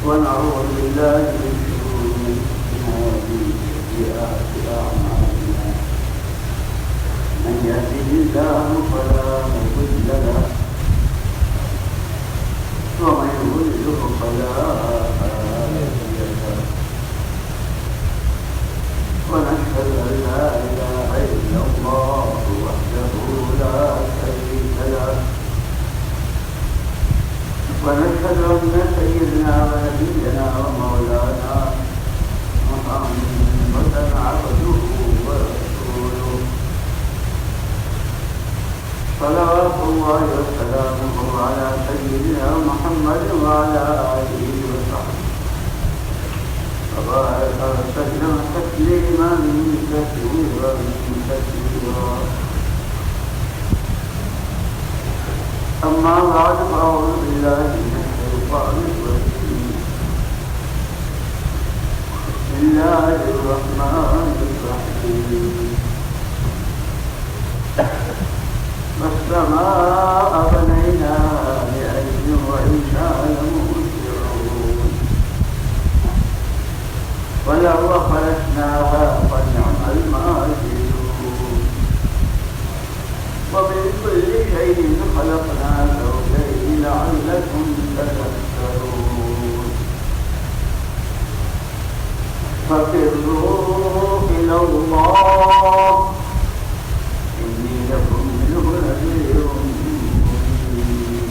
ونعوذ بالله من شرور أنفسنا ومن سيئات أعمالنا من يهده الله فلا مضل له ومن يضلل فلا هادي له ونشهد أن لا إله إلا الله وحده لا شريك له ونشهد أن سيدنا ونبينا ومولانا محمدا عبده ورسوله صلوات الله وسلامه على سيدنا محمد وعلى آله وصحبه وبارك وسلم تسليما كثيرا كثيرا. أما بعد فأعوذ بالله من الشيطان الرجيم. بسم الله الرحمن الرحيم. والسماء بنيناها بعلم وإنا لموسعون والأرض خلقناها فنعم الماهدون ومن كل شيء خلقنا زوجين لعلكم تذكرون ففروا إلى الله إني لكم منه نذير مبين.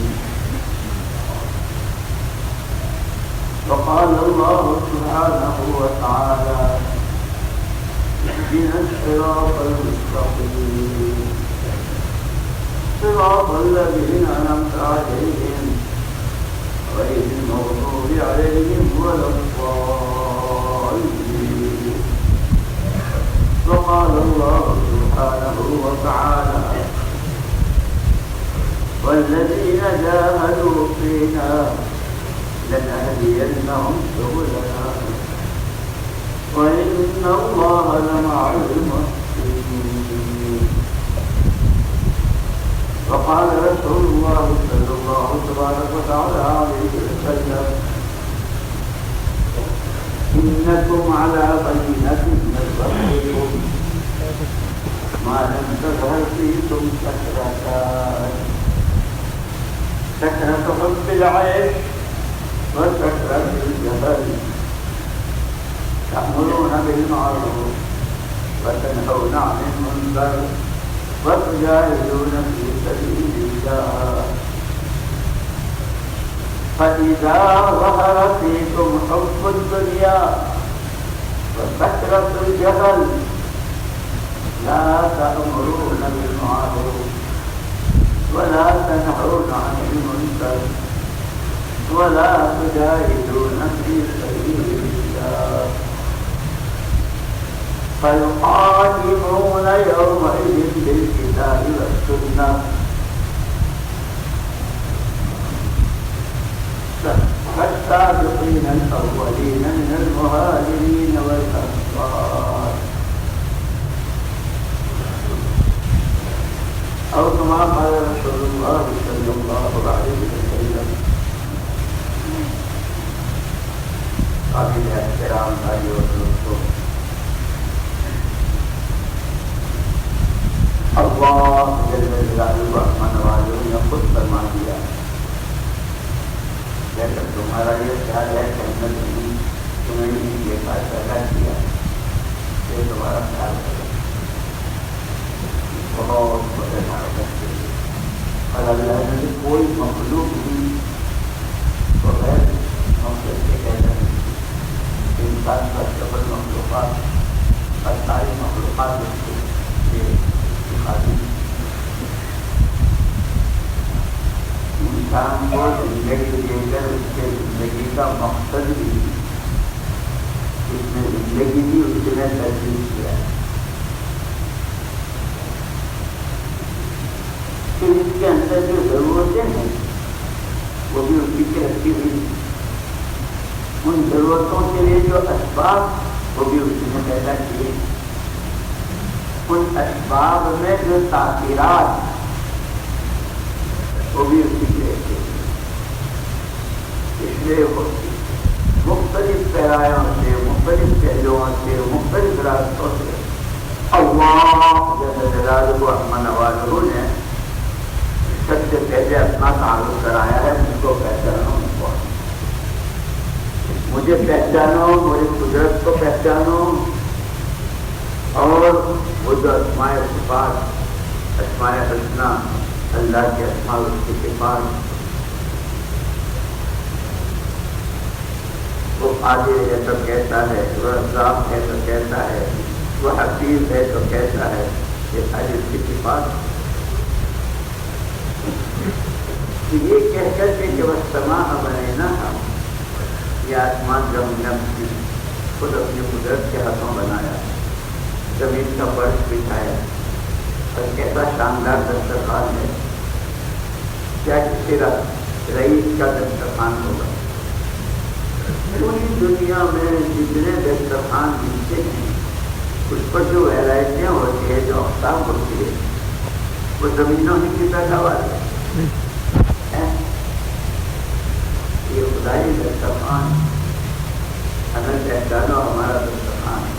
وقال الله سبحانه وتعالى اهدنا الصراط المستقيم صراط الذين أنعمت عليهم غير المغضوب عليهم ولا الضالين. وقال الله سبحانه وتعالى والذين جاهدوا فينا لنهدينهم سبلنا وإن الله لمع المحسنين. وقال رسول الله صلى الله تبارك وتعالى عليه وسلم إنكم على بينة من ربكم ما لم تظهر فيكم سكرة حب العيش وسكرة الجبل تأمرون بالمعروف وتنهون عن المنكر وتجاهدون في سبيل الله فإذا ظهر فيكم حب الدنيا وسكرة الجبل لا تأمرون بالمعروف ولا تنهون عن المنكر ولا تجاهدون في سبيل الله فيقاتلون يومئذ بالكتاب والسنة فالسابقين الأولين من المهاجرين والأنصار أو كما قال رسول الله صلى الله عليه وسلم. قابل احترام بھائی اور دوستوں، اللہ جل جلالہ الرحمن والوں نے خود فرما دیا جیسا تمہارا یہ خیال ہے کہ ہم نے تمہیں یہ بات پیدا کیا یہ تمہارا خیال کرے بہت بڑے حرکت کے اور اللہ نے کوئی مخلوق بھی بغیر مقصد کے کہتا ہے انسان کا سبل مخلوقات اور ساری مخلوقات اس کو انسان کو زندگی دے کر اس کے زندگی کا مقصد بھی اس نے زندگی بھی اس نے ترتیب کیا ہے. پھر اس کے اندر جو ضرورتیں ہیں وہ بھی اسی کی رکھی ہوئی، ان ضرورتوں کے لیے جو اسباب وہ بھی اسی نے پیدا کیے، ان اسباب میں جو تاثیرات وہ بھی اسی کے لیے اس لیے وہ مختلف پیرایوں سے، مختلف پہلوؤں سے، مختلف راستوں سے اللہ جل جلالہ امن والہ نے سب سے پہلے اپنا تعارف کرایا ہے. مجھ کو پہچانو، مجھے پہچانو، میری قدرت کو پہچانو، اور وہ جو اسماء صفات، اسماء حسنہ، اللہ کے اسماء اس کی صفات، وہ قادر ہے تو کہتا ہے، وہ رزاق ہے تو کہتا ہے، وہ حفیظ ہے تو کہتا ہے، یہ ساری اس کی صفات. یہ کہہ کر کے کہ والسماء بنیناہا، یہ آسمان جو ہم نے اپنی خود اپنی قدرت کے ہاتھوں بنایا، زمین کا فرش بچھایا، اور کیسا شاندار دسترخوان ہے. کیا کسی رئیس کا دسترخوان ہوگا؟ پوری دنیا میں جتنے دسترخوان ملتے ہیں اس پر جو ویرائٹیاں ہوتی ہے، جو اقسام ہوتی ہے، وہ زمینوں ہی کی پیداوار ہے. یہ خدائی دسترخوان ہمیں پہچانو، ہمارا دسترخوان.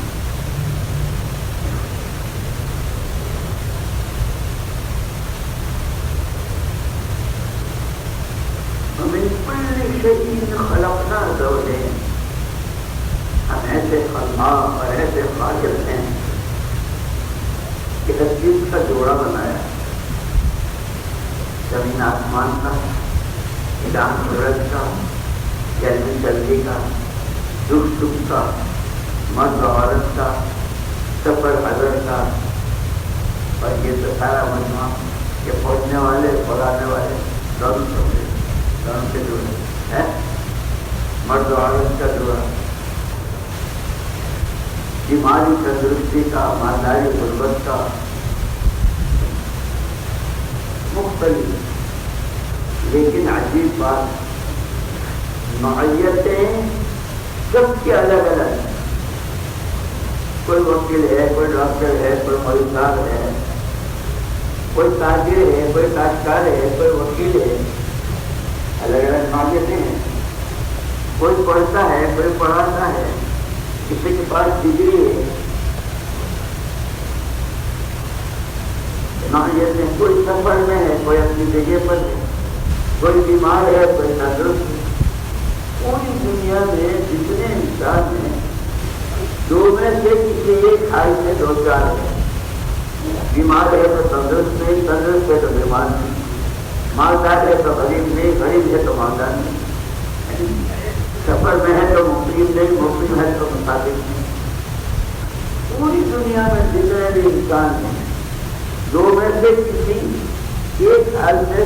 ومن كل شيء خلقنا زوجين، ہم ایسے خلاق اور ایسے خالق ہیں کہ ہر چیز کا جوڑا بنایا. زمین آسمان کا، جان سورج کا، گرمی سردی کا، دکھ سکھ کا، مرد عورت کا، سفر حضر کا، اور یہ تو سارا مجموعہ کہ پہنچنے والے اور آنے والے دونوں کے جوڑے ہے. مرد عورت کا جوڑا، بیماری تندرستی کا، مالداری غربت کا، مختلف. لیکن عجیب بات، نوعیتیں سب کی الگ الگ. کوئی وکیل ہے، کوئی ڈاکٹر ہے، کوئی مالدار ہے، کوئی تاجر ہے، کوئی کاشتکار ہے، کوئی وکیل ہے. الگ الگ نوعیتیں ہیں. کوئی پڑھتا ہے، کوئی پڑھاتا ہے، کسی کے پاس ڈگری ہے. نوعیتیں، کوئی سفر میں ہے، کوئی اپنی جگہ پر ہے، کوئی بیمار ہے، کوئی تندرست ہے. پوری دنیا میں جتنے انسان ہیں، دو میں سے کسی ایک حال سے دو چار ہیں. بیمار ہے تو تندرست نہیں، تندرست ہے تو بیمار نہیں، مالدار ہے تو غریب نہیں، غریب ہے تو مالدار نہیں، سفر میں ہے تو مقیم نہیں، مقیم ہے تو مسافر نہیں. پوری دنیا میں جتنے بھی انسان ہیں، دو میں سے کسی ایک حال سے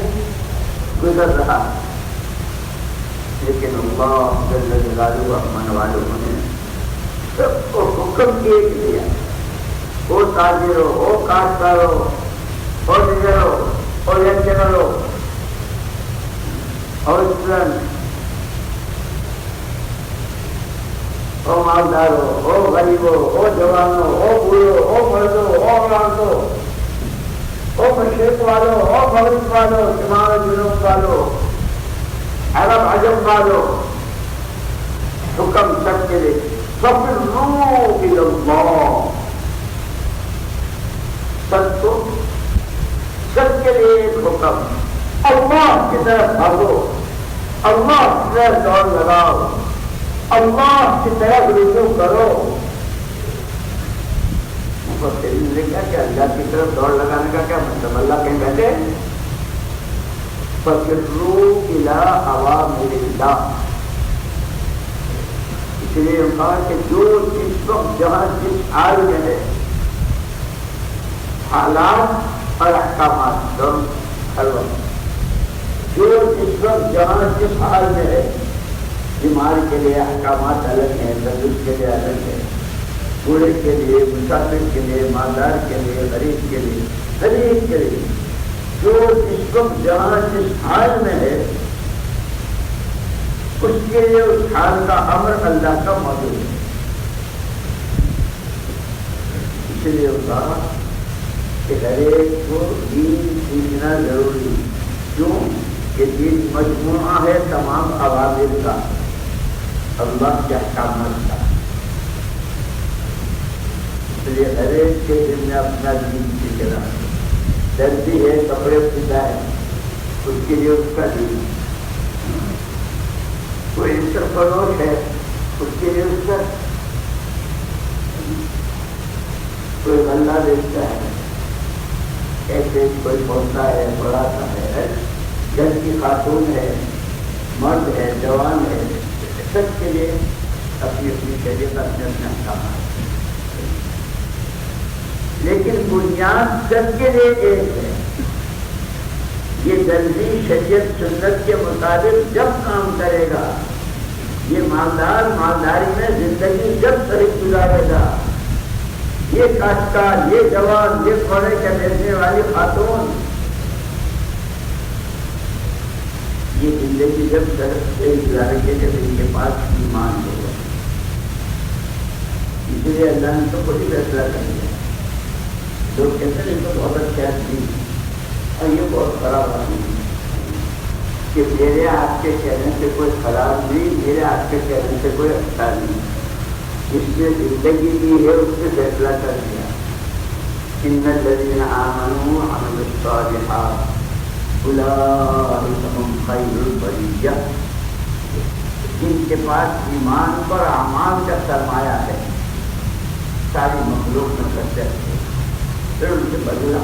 گزر رہا. لیکن اللہ جل جلالہ امن والوں نے سب کو حکم ایک دیا. وہ تاجر ہو، وہ کاشتکار ہو، اور ڈیلر ہو، اور لیکچرر ہو، اور اسٹوڈنٹ، او مالدار ہو، او غریب ہو، او جوان ہو، او بوڑھو، او مرد ہو، او عورت ہو، او مشرق والو، او مغرب والو، شمال و جنوب والو، عرب عجم والو، حکم سب کے لیے فَفِرُّوا إِلَى اللَّهِ. سب کے لیے ایک حکم، اللہ کی طرف بھاگو، اللہ کی طرف دوڑ لگاؤ، اللہ کی طرف رجوع کرو. مفسرین نے لکھا کہ اللہ کی طرف دوڑ لگانے کا کیا مطلب؟ اللہ کہیں کہتے ہیں فَفِرُّوا إِلَىٰ أَوَامِرِ اللَّهِ. اس لیے کہا کہ جو جس وقت جہاں جس حال میں ہے، حالات اور احکامات دونوں ہر وقت، جو جس وقت جہاں جس حال میں ہے، بیمار کے لیے احکامات الگ ہیں، تندرست کے لیے الگ ہے، بوڑھے کے لیے، مسافر کے لیے، مالدار کے لیے، غریب کے لیے، غریب کے لیے، جو جس وقت جہاں جس حال میں ہے اس کے لیے اس حال کا امر اللہ کا موجود ہے. اس لیے کہا کہ ہر ایک کو دین سیکھنا ضروری. کیوں کہ دین مجموعہ ہے تمام عوامل کا، اللہ کے احکامات کا. اس لیے ہر ایک کے دل میں اپنا دین کی طرح درزی ہے, کپڑے سیتا ہے, اس کے لیے اس کا دین. کوئی عشق فروش ہے, اس کے لیے اس کا. کوئی غلہ بیچتا ہے, ایسے کوئی پڑھتا ہے, پڑھاتا ہے, گھر کی خاتون ہے, مرد ہے, جوان ہے, سب کے لیے اپنی اپنی شریعت اپنے اپنے احکامات. لیکن بنیاد سب کے لیے ایک ہے. یہ درزی شریعت سنت کے مطابق جب کام کرے گا, یہ مالدار مالداری میں زندگی جب صحیح گزارے گا, یہ کاشتکار, یہ جوان, یہ کھوڑے کے بیچنے والی خاتون, یہ زندگی جب صحیح گزارے گی جب ان کے پاس ایمان ہوگا. اس لیے اللہ نے تو بڑی فیصلہ کر دیا. لوگ کہتے ہیں ان کو بہت اچھا دی اور یہ بہت خراب آدمی کہ میرے آپ کے کہنے سے کوئی خراب نہیں, میرے آپ کے کہنے سے کوئی اچھا نہیں. جس نے زندگی دی ہے اس نے فیصلہ کر دیا. ان الذین آمنوا وعملوا الصالحات اولئک هم خیر البریہ. جن کے پاس ایمان پر اعمال کا سرمایہ ہے, ساری مخلوق میں کرتے ہیں, پھر ان سے بدلا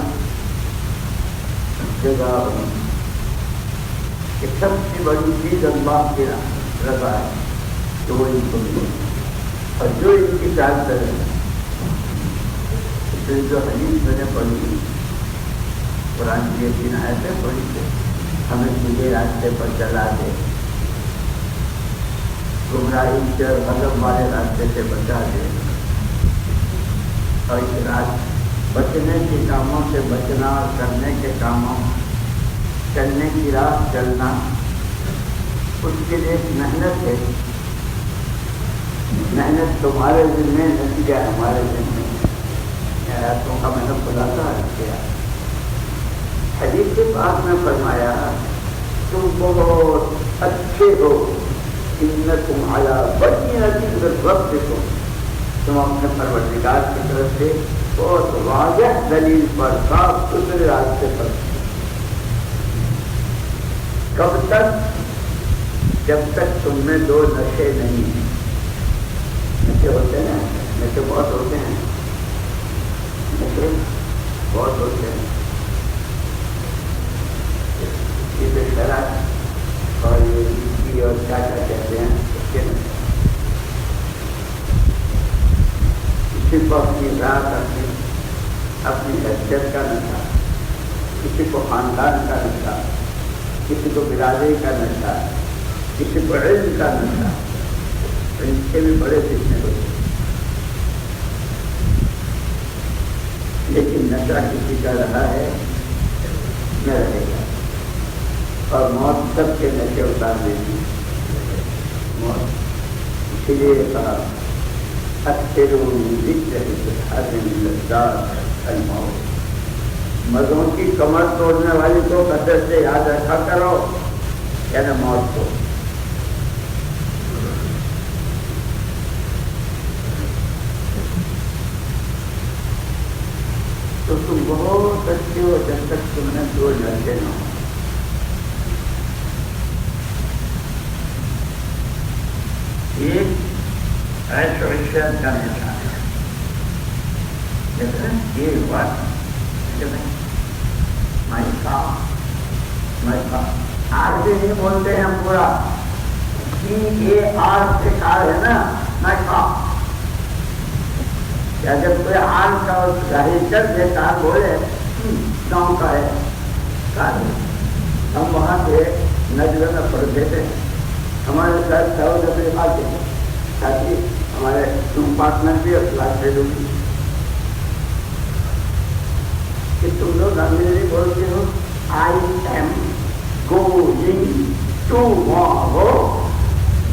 جگہ کہ سب سے بڑی چیز اللہ کی رضا ہے تو وہ ان کو ملے, اور جو ان کی چاہت کرے. پھر جو حدیث میں نے پڑھی, قرآن کی 3 آیتیں پڑھی تھے, ہمیں سیدھے راستے پر چلا دے, گمراہی سے اور غضب والے راستے سے بچا دے, اور اس رات بچنے کے کاموں سے بچنا اور کرنے کے کاموں چلنے کی راہ چلنا, اس کے لیے ایک محنت ہے. محنت تمہارے دل میں, نتیجہ ہمارے دل میں. آیاتوں کا میں نے خلاصہ کیا. حدیث کے پاس میں فرمایا تم بہت اچھے ہو, انکم علی بینۃ من ربکم, تم اپنے پروردگار کی طرف سے بہت واضح دلیل پر, صاف ستھرے راستے پر. کب تک؟ جب تک تم میں 2 نشے نہیں ہیں. نشے ہوتے ہیں, نشے بہت ہوتے ہیں, نشے بہت ہوتے ہیں. یہ شراب اور یہ اور کیا کیا کہتے ہیں, اس کے نشے. کسی کو اپنی ذات, اپنی حیثیت کا نشہ, کسی کو خاندان کا نشہ, کسی کو برادری کا نشہ, کسی کو علم کا نشہ. ان کے بھی بڑے سیکھنے ہوتے ہیں. لیکن نشہ کسی کا رہا ہے نہ رہے گا, اور موت سب کے نشے اتار دیتی موت. اسی لیے کہا اکثروا من ذکر الحزن لذات الموت. مزوں کی کمر توڑنے والی کو کثرت سے یاد رکھا کرو, یعنی موت کو. تو تم بہت اچھے ہو جب تک تم نے 2 لڑکے نہ ہو. ایک عیش و عشرت کا نشہ ہے. یہ بات آر سے نہیں بولتے ہیں پورا, CAR سے کار ہے نا, میں کہا جب کوئی آر کا ظاہر کر دے, کار بولے گاؤں کا ہے کار. ہم وہاں سے نجر میں پڑھتے تھے, ہمارے ساتھ سعود افریقہ کے ساتھی ہمارے پارٹنر بھی اور کلاس فیلو بھی, کہ تم لوگ انگریزی بولتے ہو, I am going tomorrow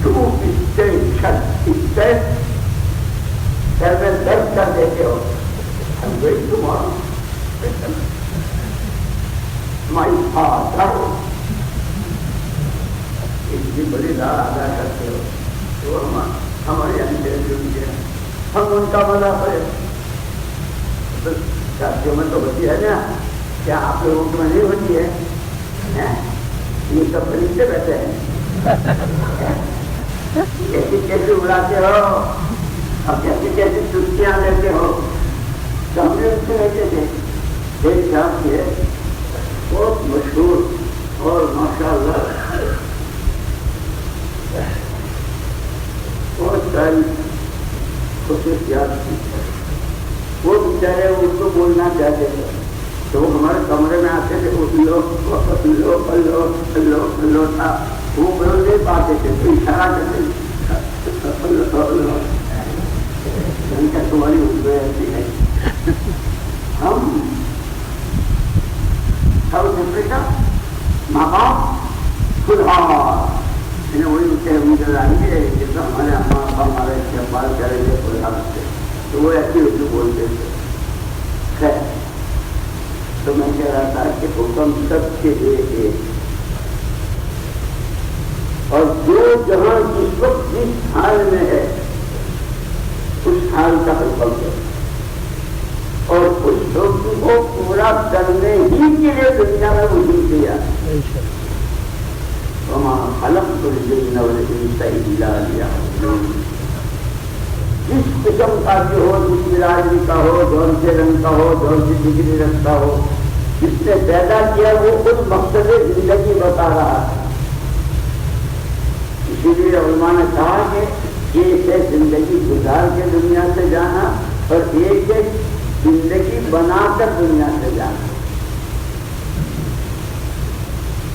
to station. اسٹیٹ سر میں درد کر دیتے ہو. I'm going tomorrow. My father. اتنی بڑی راہ ادا کرتے ہو تو ہم ہم ان کا مزہ کریں. شادیوں میں تو ہوتی ہے نا, کیا آپ لوگوں میں نہیں ہوتی ہے؟ یہ سب فرشتے بیٹھے ہیں, کیسی کیسی اڑاتے ہو اور کیسی کیسی چٹکیاں لیتے ہو. تو ہم نے ان سے رہتے تھے ایک صاحب تھے بہت مشہور اور ماشاء اللہ بہت ساری خصوصیات تھی. وہ بیچارے اس کو بولنا چاہتے تھے تو وہ ہمارے کمرے میں آتے تھے, لو تھا وہ بول نہیں پاتے تھے تو اشارہ کرتے تمہاری اردو ایسی ہے. ہم ساؤتھ افریقہ ماں باپ خود وہی مجھے آئیں گے جیسا ہمارے اماں ابا ہمارے استعمال کریں گے خود سے, تو وہ ایسی اردو بولتے تھے. خیر تو میں کہہ رہا تھا کہ حکم سب کے لیے ایک, اور جو جہاں جس وقت جس حال میں ہے اس حال کا حکم ہے, اور اس حکم کو پورا کرنے ہی کے لیے دنیا میں وجود دیا. خلقت الجن والانس الا ليعبدون. جس قسم کا بھی ہو, جس برادری کا ہو, جون سے رنگ کا ہو, جون سی ڈگری رکھتا ہو, جس نے پیدا کیا وہ خود مقصد زندگی بتا رہا ہے. اسی لیے علماء نے کہا کہ ایک ہے زندگی گزار کے دنیا سے جانا, اور ایک ہے زندگی بنا کر دنیا سے جانا.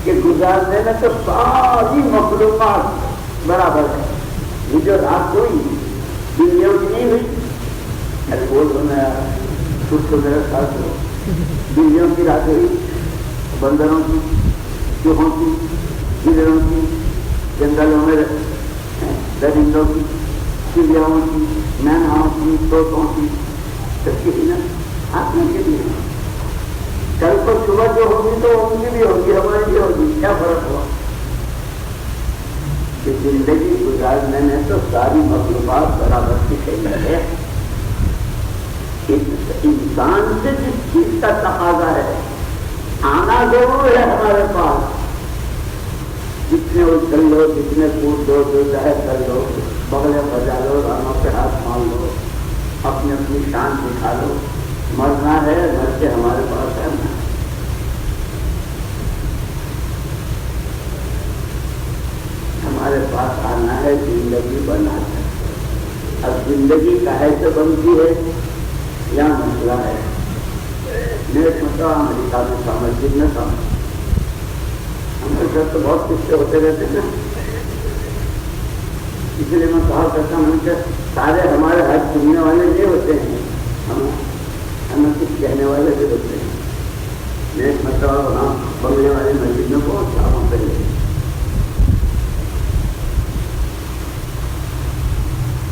کہ گزارنے میں تو ساری مخلوقات برابر ہے. یہ جو رات ہوئی دنیا کی نہیں ہوئی, ارے بول رہا میں خود کو میرے ساتھ ہو, دنیا کی رات ہوئی بندروں کی, چوہوں کی, گدڑوں کی, جنگلوں میں درندوں کی, چڑیاؤں کی, میناؤں کی, طوطوں کی, سب کی نا آپ کے لیے. کل کو صبح جو ہوگی تو ان کی بھی ہوگی, ہماری بھی ہوگی. کیا فرق ہوا کہ زندگی گزارنے میں تو ساری مخلوقات برابر کی شہید ہے. انسان سے جس چیز کا تقاضا ہے آنا ضرور ہے ہمارے پاس. جتنے اچھل لو, جتنے کود دو, جو چاہے کر لو, بغلیں بجا لو, رانوں پہ ہاتھ مان لو, اپنی اپنی شان دکھا لو. مرنا ہے مر کے ہمارے پاس ہے نا. ہمارے پاس آنا ہے زندگی بنا کر. اب زندگی کہے سے بنتی ہے یا مسئلہ ہے. میرے مسئلہ امریکہ میں تھا, مسجد میں تھا. ہمارے گھر تو بہت قصے ہوتے رہتے ہیں, اس لیے میں کہا کرتا ہوں کہ سارے ہمارے حج سننے والے نہیں ہوتے ہیں, ہمیں کچھ کہنے والے بھی ہوتے ہیں. میں مطلب وہاں بنگلے والے مسجد میں بہت سالوں پہلے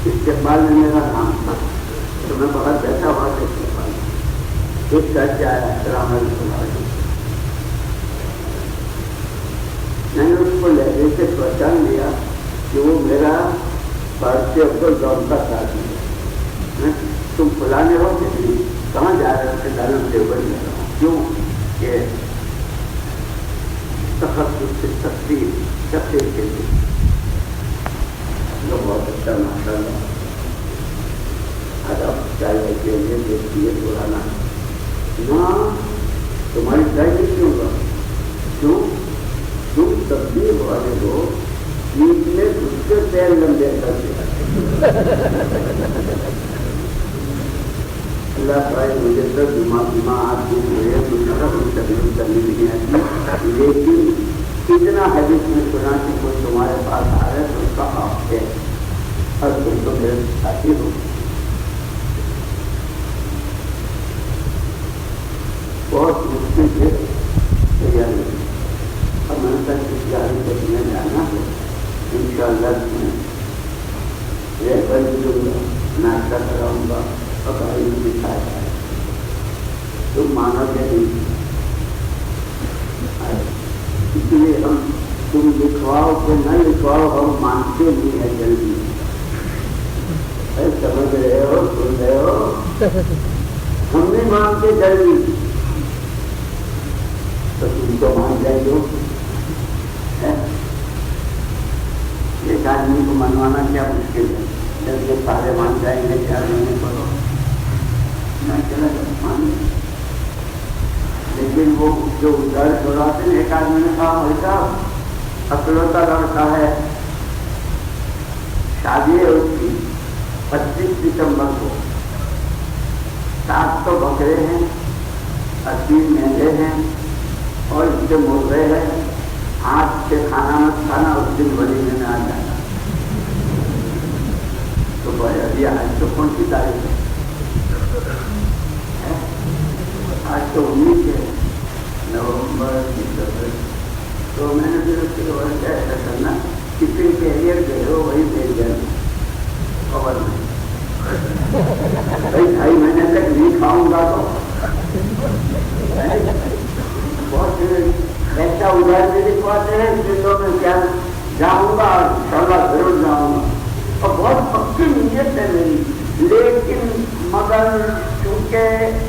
استقبال میں میرا نام تھا, تو میں بہت بیٹھا ہوا تھا استقبال میں. ایک ساتھ آیا السلام علیکم. میں نے اس کو لہجے سے پہچان لیا کہ وہ میرا فارسی افضل دور کا ساتھی ہے. تم فلانے ہو کسی کہاں جا رہے ہیں؟ دارم دیوبند میں رہا. کیوں کہ تخصص سے تفسیر کے لیے. بہت اچھا ماشاء اللہ. ادب چاہیے کے لیے دیکھتی ہے پرانا نہ تمہاری چاہیے کیوں گا, کیوں تم تبدیل والے ہو, بیچ میں اس کے پیر لمبے کر دیا. اللہ پائے مجھے تو دماغ ہوئے تبدیل کرنے نہیں آتی, لیکن اتنا حدیث میں سنا کہ کوئی تمہارے پاس آ رہا ہے تو اس کا حق ہے, اور تم تو میرے ساتھی ہو. بہت مشکل سے تیاری. اب میں نے کہا کس گاڑی کو تمہیں جانا ہے, ان شاء اللہ تمہیں دوں گا, ناشتہ کراؤں گا, اور گاڑی بھی دکھایا جائے. تم مانو گے نہیں, اس لیے ہم تم لکھواؤ کہ نہ لکھواؤ ہم مانتے نہیں ہیں جلدی. سمجھ رہے ہو، سن رہے ہو؟ ہم بھی مانتے جلدی تو تم تو مان جائے گے. ایک آدمی کو منوانا کیا مشکل ہے، جب یہ سارے مان جائیں گے 4 مہینے پڑھو میں چلا مان. لیکن وہ جو ڈر چھوڑاتے ہیں، ایک آدمی نے کہا بھائی صاحب اکلوتا لڑکا ہے، شادی ہے اس کی 25 ستمبر کو، 700 بکرے ہیں، 80 مہنگے ہیں اور اس سے مرغے ہیں، آج سے کھانا مت کھانا، اس دن ولیمے میں آ جانا. تو بھائی ابھی آج تو کون سی تاریخ ہے؟ آج تو 19 ہے نومبر. تو میں نے پھر اس کے بعد ایسا کرنا ٹفن کیریئر جو ہے وہی بھیج دینا خبر نہیں. بھائی 2.5 مہینے تک نہیں کھاؤں گا تو بہت ایسا ادھر بھی لکھواتے ہیں جنوں میں کیا جاؤں گا اور انشاءاللہ ضرور جاؤں گا اور بہت پکی نیت ہے میری. لیکن مگر چونکہ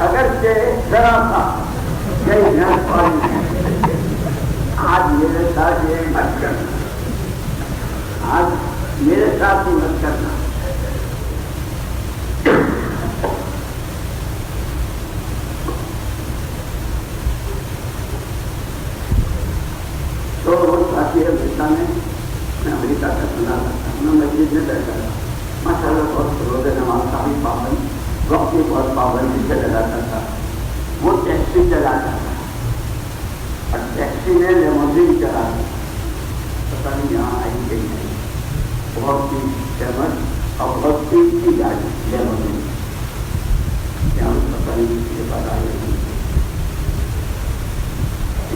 اگرچہ ذرا تھا آج میرے ساتھ یہ مت کرنا، آج میرے ساتھ ہی مت کرنا. تو وہ ساتھی امریکہ میں امریکہ کا سنا تھا، میں مسجد میں بیٹھا تھا، ماشاء اللہ بہت روز نماز کا بھی پابند، وقت کی بہت پابندی سے لگاتا تھا. وہ ٹیکسی چلاتا تھا اور ٹیکسی میں لیموزین چلا تھا، پتہ نہیں یہاں آئی کہ نہیں، بہت ہی فیمس اور بہت کی گاڑی لیموزین، یہاں پتہ نہیں کسی کے پاس آئی نہیں.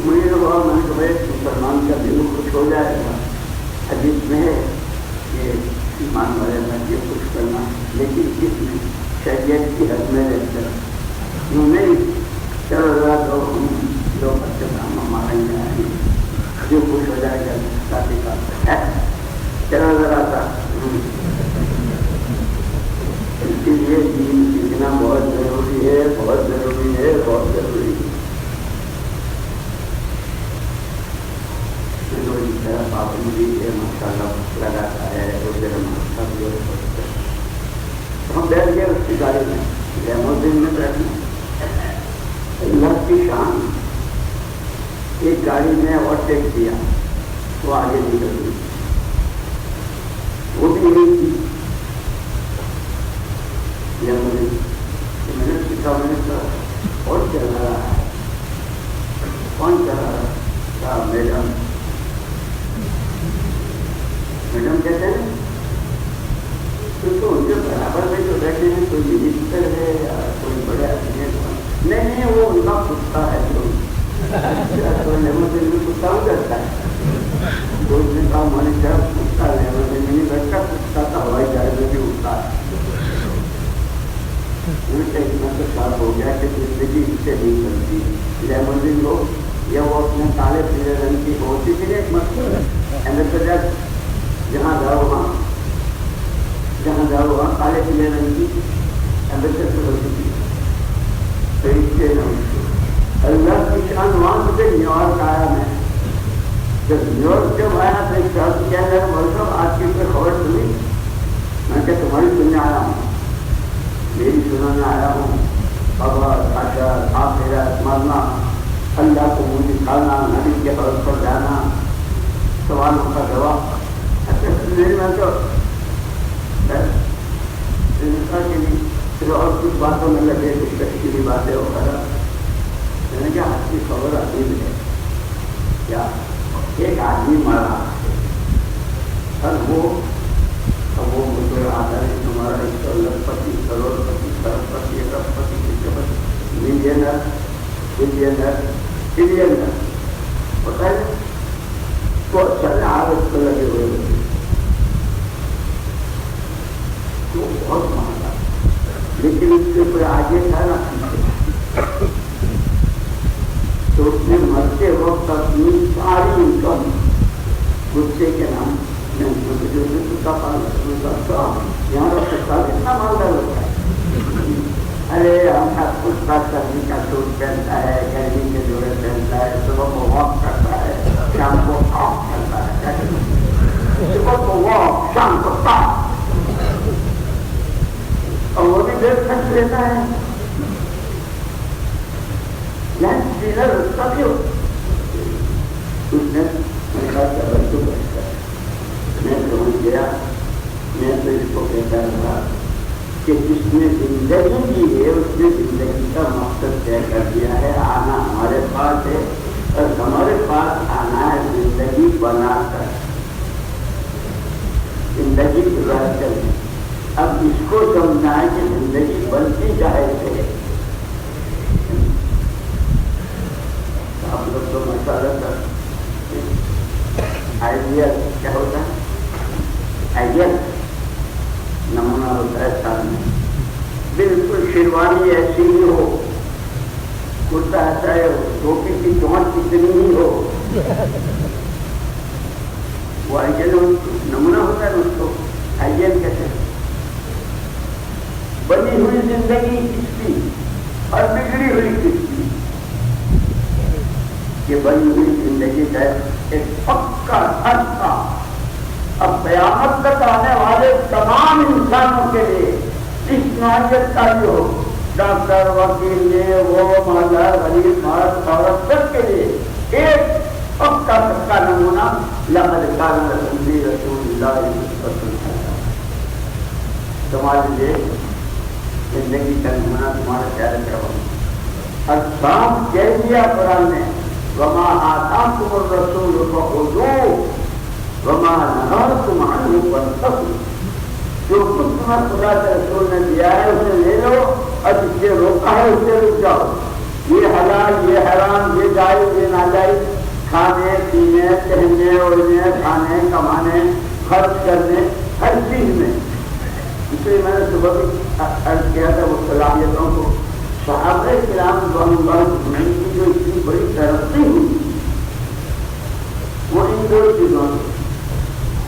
مجھے تو بہت من کو مسلمان کا دل خوش ہو جائے گا. حدیث میں ہے کہ ایمان والے اللہ کے خوش کرنا، لیکن کس میں شریعت کی حد میں رہ کر یوں نہیں چلو ذرا دو بچے کام ہمارے میں آئیں جو خوش ہو جائے گا شادی کا چلو ذرا سا. اس کے لیے دین سیکھنا بہت ضروری ہے، بہت ضروری ہے، بہت ضروری ہے. پابندی ہے ماشاء اللہ لگاتا ہے، ہم بیٹھ گئے اس کی گاڑی میں، لیموزین میں بیٹھنا. اللہ کی شان، ایک گاڑی میں اوورٹیک کیا، وہ آگے نکل گئی، وہ بھی نہیں تھی لیموزین. میں نے سیکھا، میں نے کہا اور چل رہا ہے، کون چل رہا ہے؟ میڈم. میڈم کہتے ہیں تو ان کے برابر میں جو بیٹھے ہیں کوئی منسٹر ہے یا کوئی بڑے آدمی ہے؟ نہیں وہ ان کا کتا ہے، جو لیموزین میں کتا ہو جاتا ہے. تو اس نے کہا مالک صاحب کتا لیموزین میں نہیں بیٹھتا، کتا تو ہوائی جہاز میں بھی اٹھتا ہے. اتنا تو صاف ہو گیا کہ زندگی اس سے نہیں چلتی. لیموزین لوگ یا وہ اپنے کالے پیلے رنگ کی ہوتی تھی ایک مقصد ہے، جہاں جاؤ وہاں کالے پیلے رنگ کی ایمبیسڈر ہوتی تھی. تو اس سے اللہ کی شان وہاں مجھے نیو یارک آیا. میں جب نیو یارک جب آیا تو ایک شخص کیا جائے بول صاحب آج کی کوئی خبر سنی؟ میں کہ تمہاری سننے آیا ہوں، میری سنانے آیا ہوں. خبر اشر آخرت مرنا، اللہ کو منہ دکھانا، نبی کے حوض پر جانا، سوالوں کا جواب. میں تو پھر اور کچھ باتوں میں لگے، کچھ تشکیلی باتیں وغیرہ. میں نے کہا آج کی خبر عجیب ہے، کیا ایک آدمی مرا اور وہ مجھے آتا ہے تمہارا 1 پتی کروڑ پتی کروڑ پتی ارب پتی ملینر بلینر ہوتا ہے. تو اچھا عادت کو لگے ہوئے ہوتے تو بہت مہنگا، لیکن اس کے کوئی آگے تھا نا پیچھے. تو اس نے مرتے وقت اپنی ساری انکم غصے کے نام میں یہاں رکھ سکتا اتنا کتنا مالدار ہوتا ہے. ارے ہم کچھ بات کرنے کا سوچ پہنتا ہے, گرمی کے جوڑے پہنتا ہے, صبح کو واک کرتا ہے, شام کو آف کرتا ہے, صبح کو واک, شام کو آف, اور وہ بھی دیر خرچ لیتا ہے. لنچ ڈنر اس کا بھی ہو. اس نے کہا کہ میں سمجھ گیا, میں تو اس کو کہتا رہا کہ جس نے زندگی کی ہے اس نے زندگی کا مقصد طے کر دیا ہے. آنا ہمارے پاس ہے اور ہمارے پاس آنا ہے زندگی بنا کر, زندگی گزار کر. اب اس کو سمجھنا ہے کہ زندگی بنتی جائے سے. آپ لوگ تو مسئلہ تھا آئیڈیا کیا ہوتا ہے, آئیڈیا نمونہ ہوتا ہے سامنے, بالکل شیروانی ایسی ہی ہو, کرتا ایسا ہے, ٹوپی کی چونچ کتنی ہی ہو, وہ آئیڈیل نمونہ ہوتا ہے, اس کو آئیڈیل کہتے ہیں. بنی ہوئی زندگی کس کی اور بگڑی ہوئی کس کی. یہ بنی ہوئی زندگی کا ایک پکا حصہ اب قیامت تک آنے والے تمام انسانوں کے لیے اس نوعیت کا بھی ہو, ڈاکٹر, وکیل, یہ وہ, مالدار, غریب, مرد, عورت, سب کے لیے ایک پکا پکا نمونہ لقد کان لکم فی رسول اللہ اسوۃ حسنہ. تمہارے لیے زندگی کا نمونہ تمہارا پیارے پیغمبر. اور صاف کہہ دیا قرآن نے, وما آتاکم الرسول فخذوہ وما نہاکم عنہ فانتہوا. جو کچھ تمہیں خدا کے رسول نے دیا ہے اسے لے لو, اور جس سے روکا ہے اس سے رک جاؤ. یہ حلال, یہ حرام, یہ جائز, یہ ناجائز, کھانے پینے, پہننے اوڑھنے, کھانے کمانے, خرچ کرنے, ہر چیز میں. اس لیے میں نے صبح بھی عرض کیا تھا وہ صلاحیتوں کو. صحابہ کرام رضوان اللہ علیہم کی جو اتنی بڑی ترقی ہوئی وہ ان دو چیزوں سے.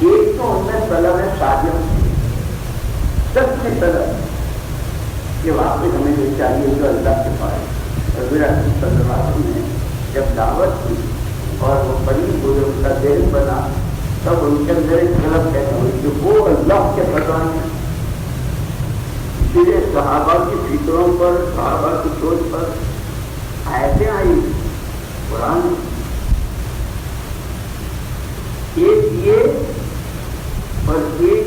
ایک تو ان میں طلب شاگرد تھی, سچی طلب کہ واقعی ہمیں یہ چاہیے جو اللہ کے پاس. حضور اکرم صلی اللہ علیہ وسلم نے جب دعوت کی اور وہ بڑی بزرگ کا دل بنا تب ان کے اندر ایک طلب پیدا ہوئی کہ وہ اللہ کے فرمان ہے. اسی لیے صحابہ کی فکروں پر, صحابہ کی سوچ پر آیتیں آئی قرآن. ایک یہ اور ایک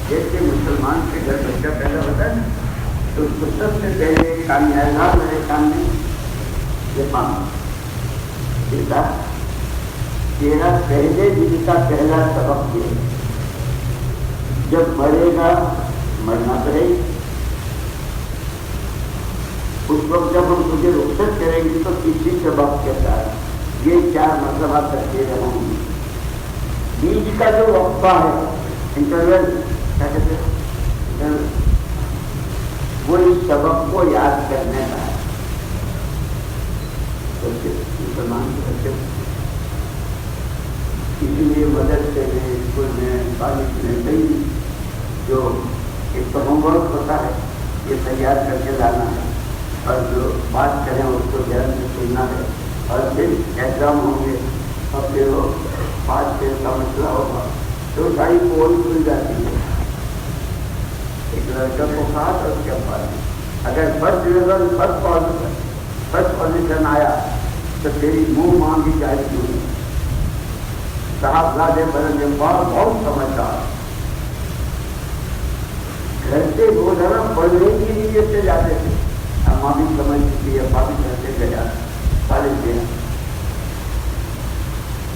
جیسے مسلمان کے گھر بچہ پیدا ہوتا ہے تو اس کو سب سے پہلے کامیاب میرے سامنے یہ پانا بیٹا تیرا پہلے دن کا پہلا سبق یہ, جب مرے گا مرنا پڑے گی, اس وقت جب ہم تجھے رخصت کریں گے تو کسی سبق کے ساتھ یہ 4 مرتبہ کرتے رہوں گی. بیچ کا جو وقفہ ہے انٹرول کیا کہتے ہیں, وہ اس سبق کو یاد کرنے کا ہے. مسلمان کے بچے اسی لیے مدرسے میں, اسکول میں, کالج میں کئی جو ایک تو ہوم ورک ہوتا ہے یہ تیار کر کے لانا ہے, اور جو بات کریں اس کو دھیان سے سننا ہے, اور پھر ایگزام ہوں گے اور پھر وہ 5 فیل کا مسئلہ ہوگا تو ساری پول کھل جاتی ہے. ایک لڑکا کو خاص اور کیا بات, اگر فرسٹ پوزیشن آیا تو تیری منہ مانگی جائے گی. صاحبزادے بڑے بہت سمجھدار, گھر سے روزانہ پڑھنے کی نیت سے جاتے تھے. اماں بھی سمجھتی تھی, ابا بھی گھر سے گیا کالج گیا,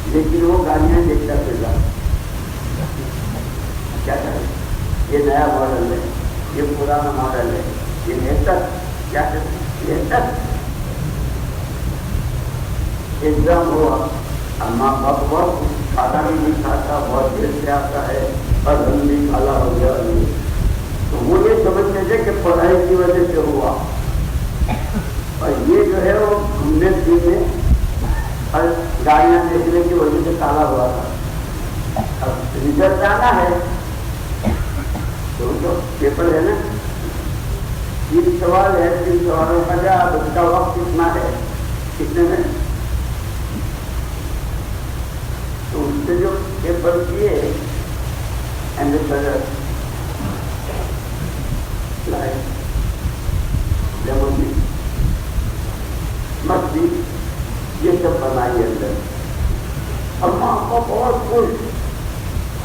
لیکن وہ گاڑیاں دیکھتا پھرتا کیا کرے, یہ نیا ماڈل ہے, یہ پرانا ماڈل ہے, یہ بہتر کیا کرتے بہتر. ایگزام ہوا, اماں باپ بہت کھانا بھی نہیں کھاتا, بہت دیر سے آتا ہے اور رنگ بھی کالا ہو گیا. تو وہ یہ سمجھتے تھے کہ پڑھائی کی وجہ سے ہوا, اور یہ جو ہے وہ گھومنے پھرنے اور گاڑیاں دیکھنے کی وجہ سے کالا ہوا تھا. اب ریزلٹ آنا ہے تو پیپر ہے نا، 3 سوال ہے، 3 سوالوں کا جواب، اس کا وقت کتنا ہے، کتنے میں؟ تو اس سے جو پیپر کیے ایمبیسڈر مسجد یہ سب بنائی اندر. اب ماں کو بہت خوش،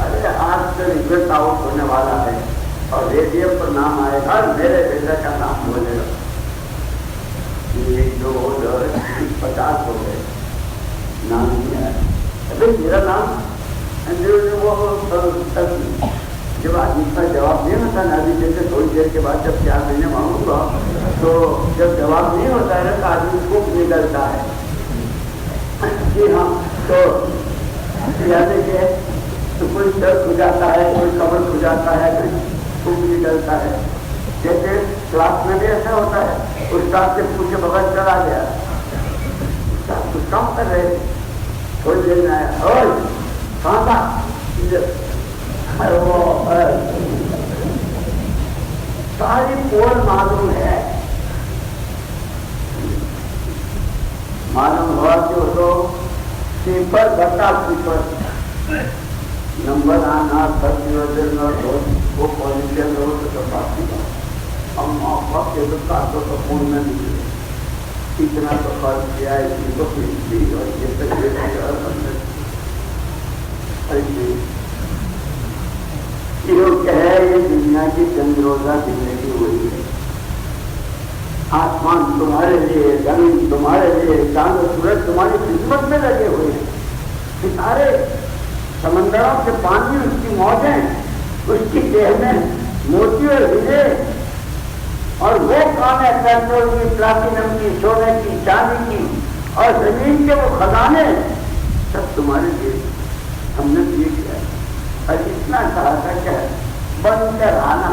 ارے آج سے رزلٹ آؤٹ ہونے والا ہے اور ریڈیو پر نام آئے گا، میرے بیٹا کا نام بولے گا. 1 2 50 ہو گئے، نام نہیں آیا. ابھی میرا نام جب آدمی کا جواب نہیں ہوتا نا، ابھی جیسے تھوڑی دیر کے بعد جب 4 مہینے مانگوں گا تو جب جواب نہیں ہوتا ہے تو آدمی کو نکلتا ہے. جی ہاں، تو یعنی کہ کوئی سر کھو جاتا ہے، کوئی کمر کھو جاتا ہے، کوئی خوب نکلتا ہے. جیسے کلاس میں بھی ایسا ہوتا ہے، استاد سے پوچھے بغیر چلا گیا، استاد کچھ کام کر رہے تھوڑی دیر میں آیا، اور کہاں تھا؟ ساری پول معلوم ہے، معلوم ہوا کہ وہ تو صفر بتا صفر نمبر آنا، وہ پوزیشن ہو تو سب بات کی بات. ہم آپ کے کارڈوں کو فون میں نکلے، اتنا تو خرچ کیا ہے، اسی کو فیس دی اور یہ ہے. یہ دنیا کی چند روزہ زندگی ہوئی ہے. آسمان تمہارے لیے، زمین تمہارے لیے، چاند و سورج تمہاری خدمت میں لگے ہوئے ہیں. ستارے، سمندروں کے پانی، اس کی موجیں، اس کی دیہ میں موتی اور ہیرے، اور وہ کام ہے پیٹرول کی، پلاٹینم کی، سونے کی، چاندی کی، اور زمین کے وہ خزانے سب تمہارے لیے ہم نے دیے کیا. اور اتنا کہا تھا کہ بن کر آنا،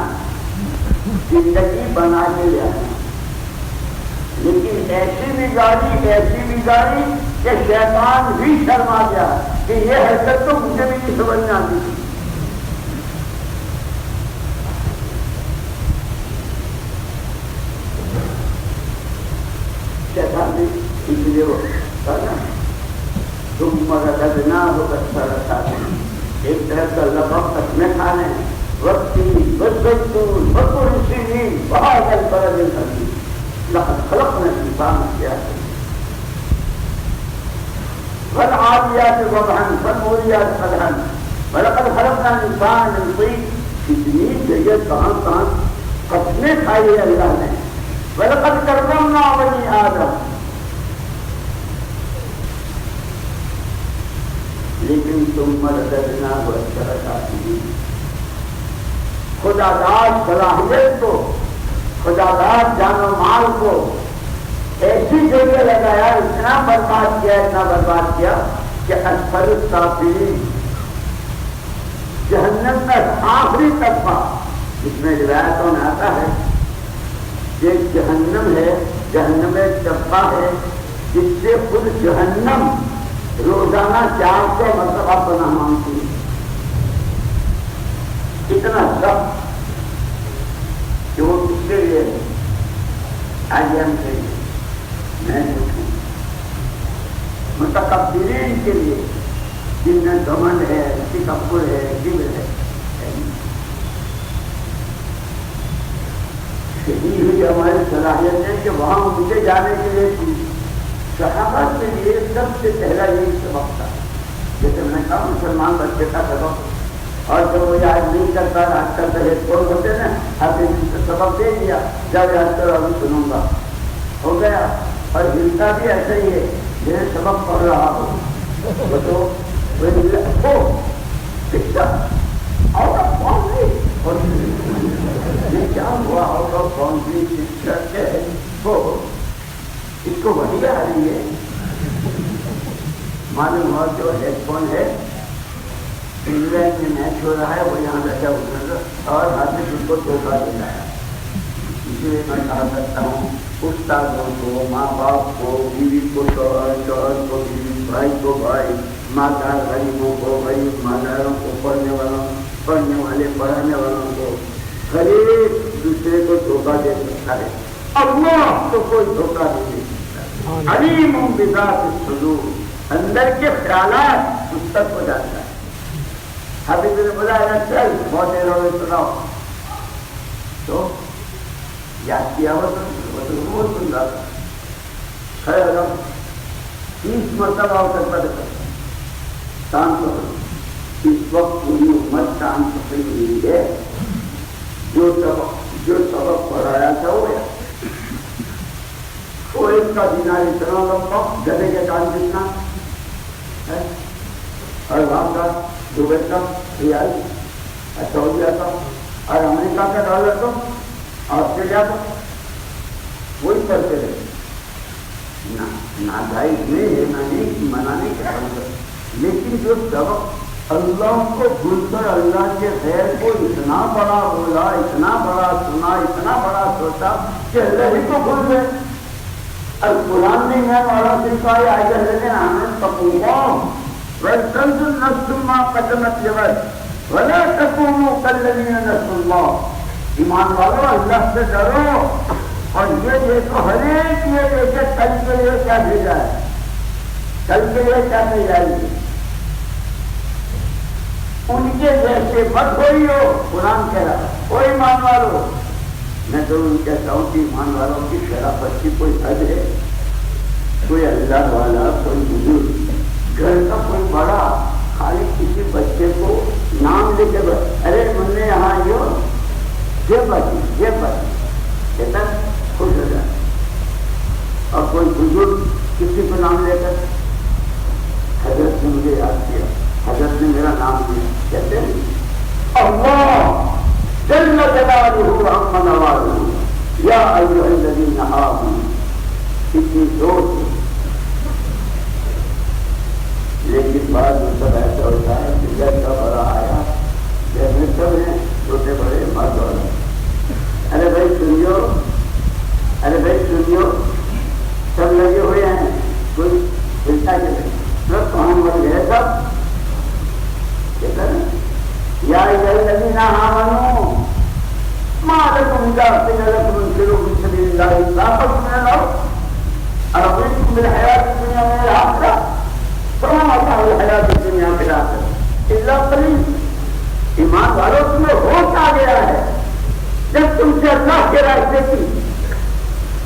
زندگی بنا کے لے آنا. لیکن ایسی بھی گاڑی کہ شیطان بھی شرما گیا کہ یہ حرکت تو مجھے بھی نہیں سمجھ میں آتی تھی. شیطان بھی اس لیے وہ کرنا تم مگر نہ ہو اچھا رکھا ہے. ایک طرح کا لفظ تک میں کھانے وقتی بدبتون بکرسی بہت الفرد کرتی لقد خلقنا الانسان کیا ہے. والعادیات ضبحا فالموريات قدحا ولقد خلقنا الانسان من طين. کتنی جگہ کہاں قسمیں کھائی ہے اللہ نے. ولقد کرمنا بنی آدم. لیکن تم مردنا برکاتی خدا دار صلاحیت کو، خدا دار جان و مال کو ایسی جگہ لگایا، اتنا برباد کیا کہ اسفل السافلین، جہنم کا آخری طبقہ. اس میں روایتوں میں آتا ہے کہ جہنم ہے، جہنم ایک طبقہ ہے جس سے خود جہنم روزانہ 400 مرتبہ پناہ مانگتی ہے. اتنا سخت کہ وہ کس کے لیے آئیم کے لیے، میں پوچھوں متکبرین کے لیے، جن میں گھمنڈ ہے، تکبر ہے، کبر ہے. یہی ہوئی ہماری صلاحیت ہے کہ وہاں مجھے جانے کے لیے تھی. صحابہ کے لیے سب سے پہلا یہی سبق تھا. جیسے میں نے کہا مسلمان بچے کا سبق، اور جو وہ یاد نہیں کرتا، آج کل تو ہیڈ فون ہوتے نا، آپ نے سبق دے دیا، جب یاد کرو ابھی سنوں گا، ہو گیا. اور ہلتا بھی ایسا ہی ہے، میں سبق پڑھ رہا ہوں وہ تو آؤٹ آف باؤنڈری، یہ کیا ہوا آؤٹ آف باؤنڈری شکشک ہے وہ اس کو وہی آ رہی ہے. معلوم ہوا جو ہیڈ فون ہے، انگلینڈ میں میچ ہو رہا ہے، وہ یہاں بیٹھا ادھر اور ہاتھ میں اس کو دھوکہ دے رہا ہے. اس لیے میں کہا کرتا ہوں استادوں کو، ماں باپ کو، بیوی کو شوہر، شوہر کو بیوی، بھائی کو بھائی، مالدار غریبوں کو غریب، مالداروں کو، پڑھنے والوں پڑھنے والے، پڑھانے والوں کو غریب دوسرے کو دھوکہ دے سکتا ہے، اللہ تو کوئی دھوکہ نہیں دے سکتا۔ علیم بذات الصدور، اندر کے خیالات اس تک ہو جاتا ہے۔ حبیب نے بولا چل بہت دیر ہو گئی سناؤ، تو یاد کیا ہوا تو وہ سن رہا تھا، کھڑے ہو جاؤ، 30 مرتبہ ہو سکتا تھا کام کرو۔ اس وقت پوری امت کام پکڑی ہوئی ہے، جو سبق پڑھایا تھا وہ ایک کا دینار اتنا لمبا، گدے کے کام جتنا ہے، اور وہاں کا دبئی کا ریال، سعودیہ کا، اور امریکہ کا ڈالر تو آسٹریلیا کا، وہی کرتے رہے۔ ناجائز نہیں ہے، میں نہیں منع نہیں کر رہا، لیکن جو سبق اللہ کو بھول کر اللہ کے غیر کو اتنا بڑا بولا، اتنا بڑا سنا، اتنا بڑا سوچا کہ اللہ ہی کو بھول گئے۔ اور قرآن نے ہے والا صرف آئے آئے لیکن آمن تقوم وَلْتَنْظُرْ نَفْسٌ مَا قَدَّمَتْ لِغَدٍ وَلَا تَكُونُوا كَالَّذِينَ نَسُوا اللَّهَ۔ ایمان والو اللہ سے ڈرو، اور یہ دیکھو ہر ایک یہ دیکھے کل کے لیے کیا بھیجا ہے، کل کے لیے کیا بھیجا ہے، ان کے جیسے مت ہوئی ہو۔ قرآن کہہ رہا او ایمان والو، میں تو ان کہتا ہوں کہ ایمان والوں کی شرافت کی کوئی حد ہے؟ کوئی اللہ والا، کوئی بزرگ، گھر کا کوئی بڑا خالی کسی بچے کو نام لے کے ارے من نے یہاں یہ بچی کہتا خوش ہو جائے، اور کوئی بزرگ کسی کو نام لے کر حضرت نے مجھے یاد کیا، حضرت نے میرا نام لیا، کہتے ہیں اللہ جل جلالہ عما نوالہ یا ایھا الذین آمنوا، اتنی زور، لیکن بعد میں سب ایسا ہوتا ہے کہ جیسا بڑا آیا جیسے سب ہیں چھوٹے بڑے مرد عورت، ارے بھائی سنیو، ارے بھائی سنیو، سب لگے ہوئے ہیں، کوئی چلتا چلے سب کہاں مر گئے سب، کہتا ہے یا ایھا الذین آمنوا ما لکم اذا قیل لکم انفروا فی سبیل اللہ ثاقلتم من الارض ارضیتم بالحیاۃ الدنیا من الآخرہ فما متاع الحیاۃ الدنیا فی الآخرہ الا قلیل۔ ایمان والوں تمہیں ہوش آ گیا ہے جب تم سے اللہ کے راستے کی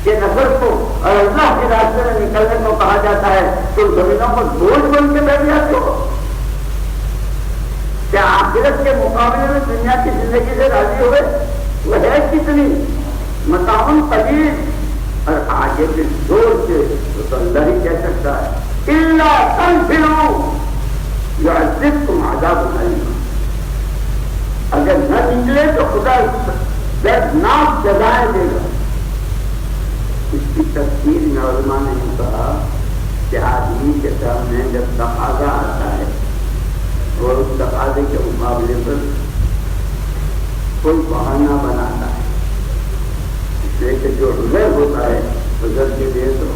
کہ نفر کو اور اللہ کے راستے میں نکلنے کو کہا جاتا ہے، تم زمینوں پر بوجھ بن کے بیٹھ جاتے ہو۔ کیا آخرت کے مقابلے میں دنیا کی زندگی سے راضی ہوئے؟ وہ ہے کتنی متاع قلیل، اور آگے کے زور سے تو اللہ ہی کہہ سکتا ہے الا تنفروا يعذبكم عذابا أليما۔ اگر نہ نکلے تو خدا دردناک سزائیں دے گا۔ اس کی تفسیر میں علماء نے کہا کہ آدمی کے سامنے جب تقاضا آتا ہے اور اس تقاضے کے مقابلے پر کوئی بہانہ بناتا ہے، اس لیے کہ جو عذر ہوتا ہے عذر کے لیے تو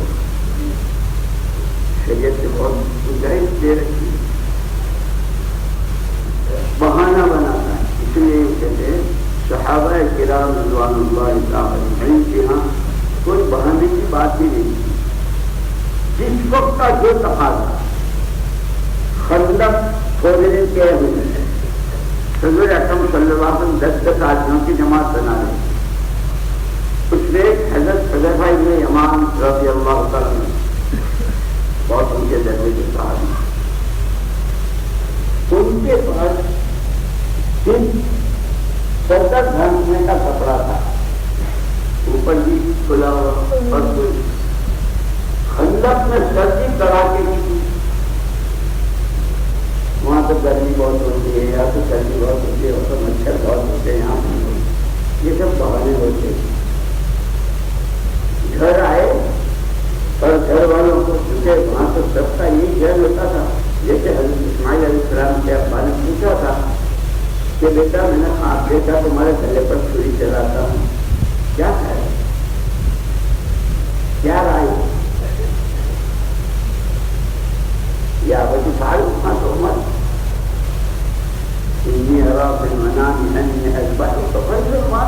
شریعت سے بہت گنجائش دے رکھی ہے، بہانہ بناتا ہے۔ اس لیے کہتے ہیں صحابہ کرام رضوان اللہ تعالی علیہم کے یہاں کوئی بہانے کی بات ہی نہیں تھی۔ جس وقت کا جو تقاضا، خندق کھودنے کے ہوئے حضور اکرم صلی اللہ علیہ وسلم 10 آدمیوں کی جماعت بنا رہے، اس میں حضرت حذیفہ بن یمان رضی اللہ تعالیٰ عنہ بہت ان کے درجے کے صحابی، ان کے پاس سر تک ڈھانکنے کا کپڑا تھا، اوپر بھی کھلا اور کوئی خندق میں سردی کڑاکے کی تھی، وہاں تو گرمی بہت ہوتی ہے یا تو سردی بہت ہوتی ہے اور تو مچھر بہت ہوتے ہیں، یہاں یہ سب بہانے ہوتے ہیں۔ گھر آئے اور گھر والوں کو چکے، وہاں تو سب کا یہی گھر ہوتا تھا، جیسے حضرت اسماعیل علیہ السلام کے ابا نے پوچھا تھا کہ بیٹا میں نے آپ دیکھا تمہارے گلے پر چھری چلاتا ہوں، کیا ہے، کیا رائے؟ یا بچی فارغ تھا تو انی ارا فی المنام انی اذبحک فانظر ماذا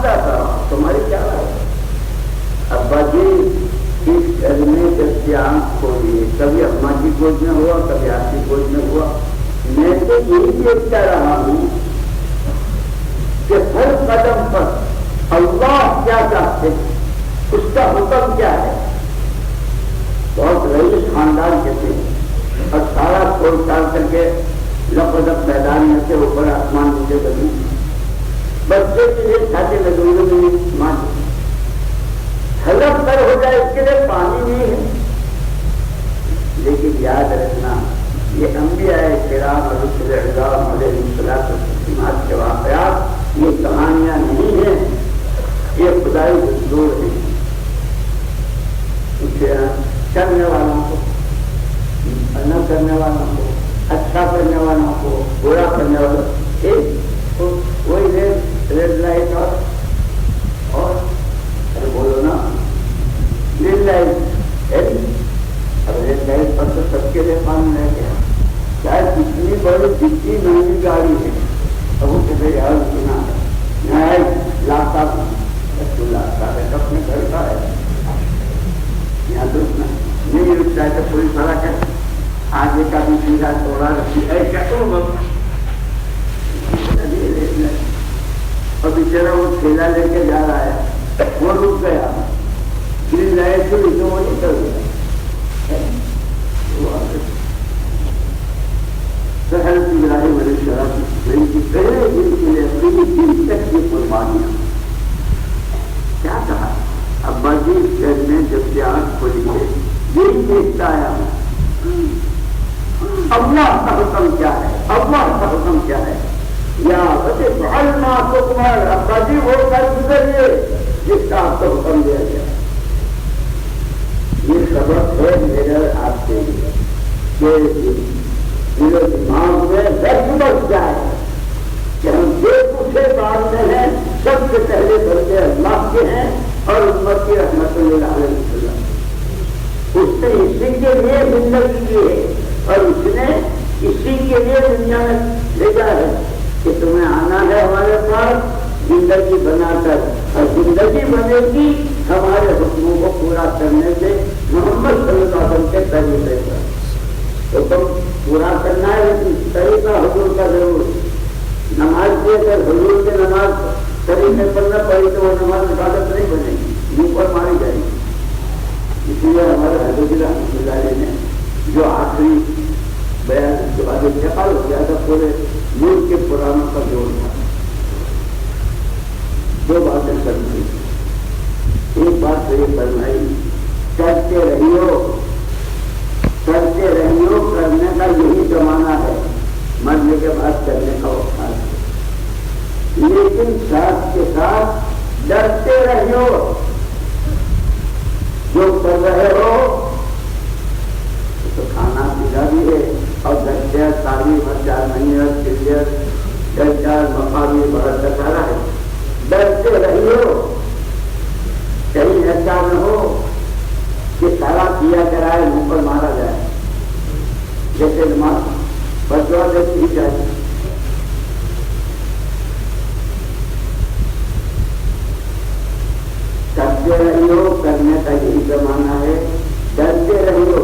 گوج میں ہوا، کبھی آپ کی گوج میں ہوا. میں تو یہی دیکھتا رہا ہوں کہ ہر قدم پر اللہ کیا چاہتے ہیں، اس کا حکم کیا ہے. بہت رئیس خاندان کے تھے اور سارا چھوڑ چھاڑ کر کے لفظ میدان میں سے اوپر آسمان نیچے بنی. بچے کے لیے کھاتے لگے مان حلف کر ہو جائے اس کے لیے پانی نہیں ہے. لیکن یاد رکھنا یہ انبیاء کرام رسول اللہ علیہ السلام کے واقعات یہ کہانیاں نہیں ہیں، یہ خدائی دستور ہیں. کرنے والوں کو، نہ کرنے والوں کو، اچھا کرنے والوں کو، برا کرنے والوں وہی ریڈ لائٹ اور بولو نا ریڈ لائٹ. اب ریڈ لائٹ پر تو سب کے لیے قانون رہ گیا، چاہے کتنی بڑی کتنی مہنگی گاڑی ہے. اب وہ کہتے یار سنا ہے لاتا اپنے گھر کا ہے یہاں تو نہیں رکتا ہے. تو پولیس والا کہ آگے کا بھی سیدھا توڑا رکھی اور بیچارا وہ ٹھیلا لے کے جا رہا ہے، وہ رک گیا گرین لائٹ کو لیکن وہ نکل گیا. شہر کی لڑائی بڑی شراب کی پہلے دن کے لیے اپنی دن تک کی قربانیاں کیا کہا. ابا جی شہر میں جب سے آنکھ کھولی ہے یہی دیکھتا آیا ہوں اللہ کا حکم کیا ہے، اللہ کا حکم کیا ہے. یا علما کو کمار ابا جی وہ کر گزریے جس کا آپ کو حکم دیا گیا. یہ سبق ہے میرے آپ کے لیے کہ میرے دماغ میں درد بچ جائے کہ ہم جو پوچھے مانتے ہیں سب سے پہلے بندے اللہ کے ہیں اور امت کی رحمت اللہ علیہ وسلم. اس نے اسی کے لیے زندگی کی ہے اور اس نے اسی کے لیے دنیا میں بھیجا ہے کہ تمہیں آنا ہے ہمارے پاس زندگی بنا کر، اور زندگی بنے گی ہمارے حکموں کو پورا کرنے سے محمد صلی اللہ علیہ وسلم کے طریقے پر. تو تم پورا کرنا ہے لیکن طریقہ حضور کا ضرور. نماز دے کر حضور کے نماز طریقے پر نہ پڑھی تو وہ نماز عبادت نہیں بنے گی، منہ پر ماری جائے گی. اس لیے ہمارے حضرت رحمۃ اللہ علیہ نے جو آخری بیان کے بعد انتقال ہو گیا تھا پورے ملک کے پرانوں کا جوڑ تھا. دو باتیں کرنی. ایک بات تو یہ فرمائی کرتے رہیو کرنے کا یہی زمانہ ہے، مرنے کے بعد کرنے کا وقت ہے. لیکن ساتھ کے ساتھ ڈرتے رہیو. جو کر رہے ہو تو کھانا پینا بھی ہے اور گھنٹے تعلیم 4 مہینے کلیئر 4 مقامی بہت سارا ہے. ڈرتے رہیو، کہیں ایسا نہ ہو کہ سارا کیا کرائے منہ پر مارا جائے. جیسے نماز بچوا دیتی ہی جائے. کرتے رہیو کرنے کا یہی زمانہ ہے. ڈرتے رہیو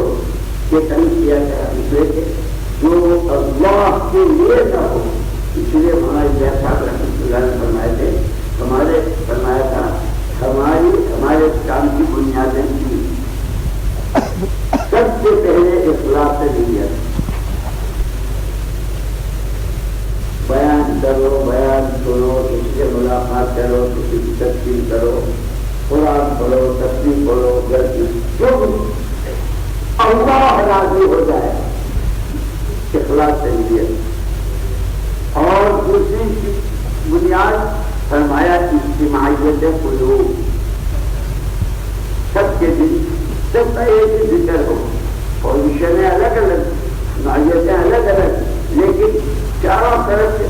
کہ کہیں کیا کرا دوسرے کے جو اللہ کے لیے نہ ہو. اس لیے ہمارے صاحب رحمۃ اللہ نے فرمائے تھے، فرمایا تھا ہمارے کام کی بنیادیں تھی. سب سے پہلے اخلاص نیت. بیان کرو، بیان سنو، کسی سے ملاقات کرو، کسی کی تقسیم کرو، قرآن پڑھو، تصویر پڑھو، جو اللہ راضی ہو جائے اخلاص نیت. اور دوسری بنیاد فرمایا اجتماعیت قلوب. سب کے دل سب کا ایک ہی ذکر ہو. پوزیشنیں الگ الگ، نوعیتیں الگ الگ، لیکن چاروں طرف سے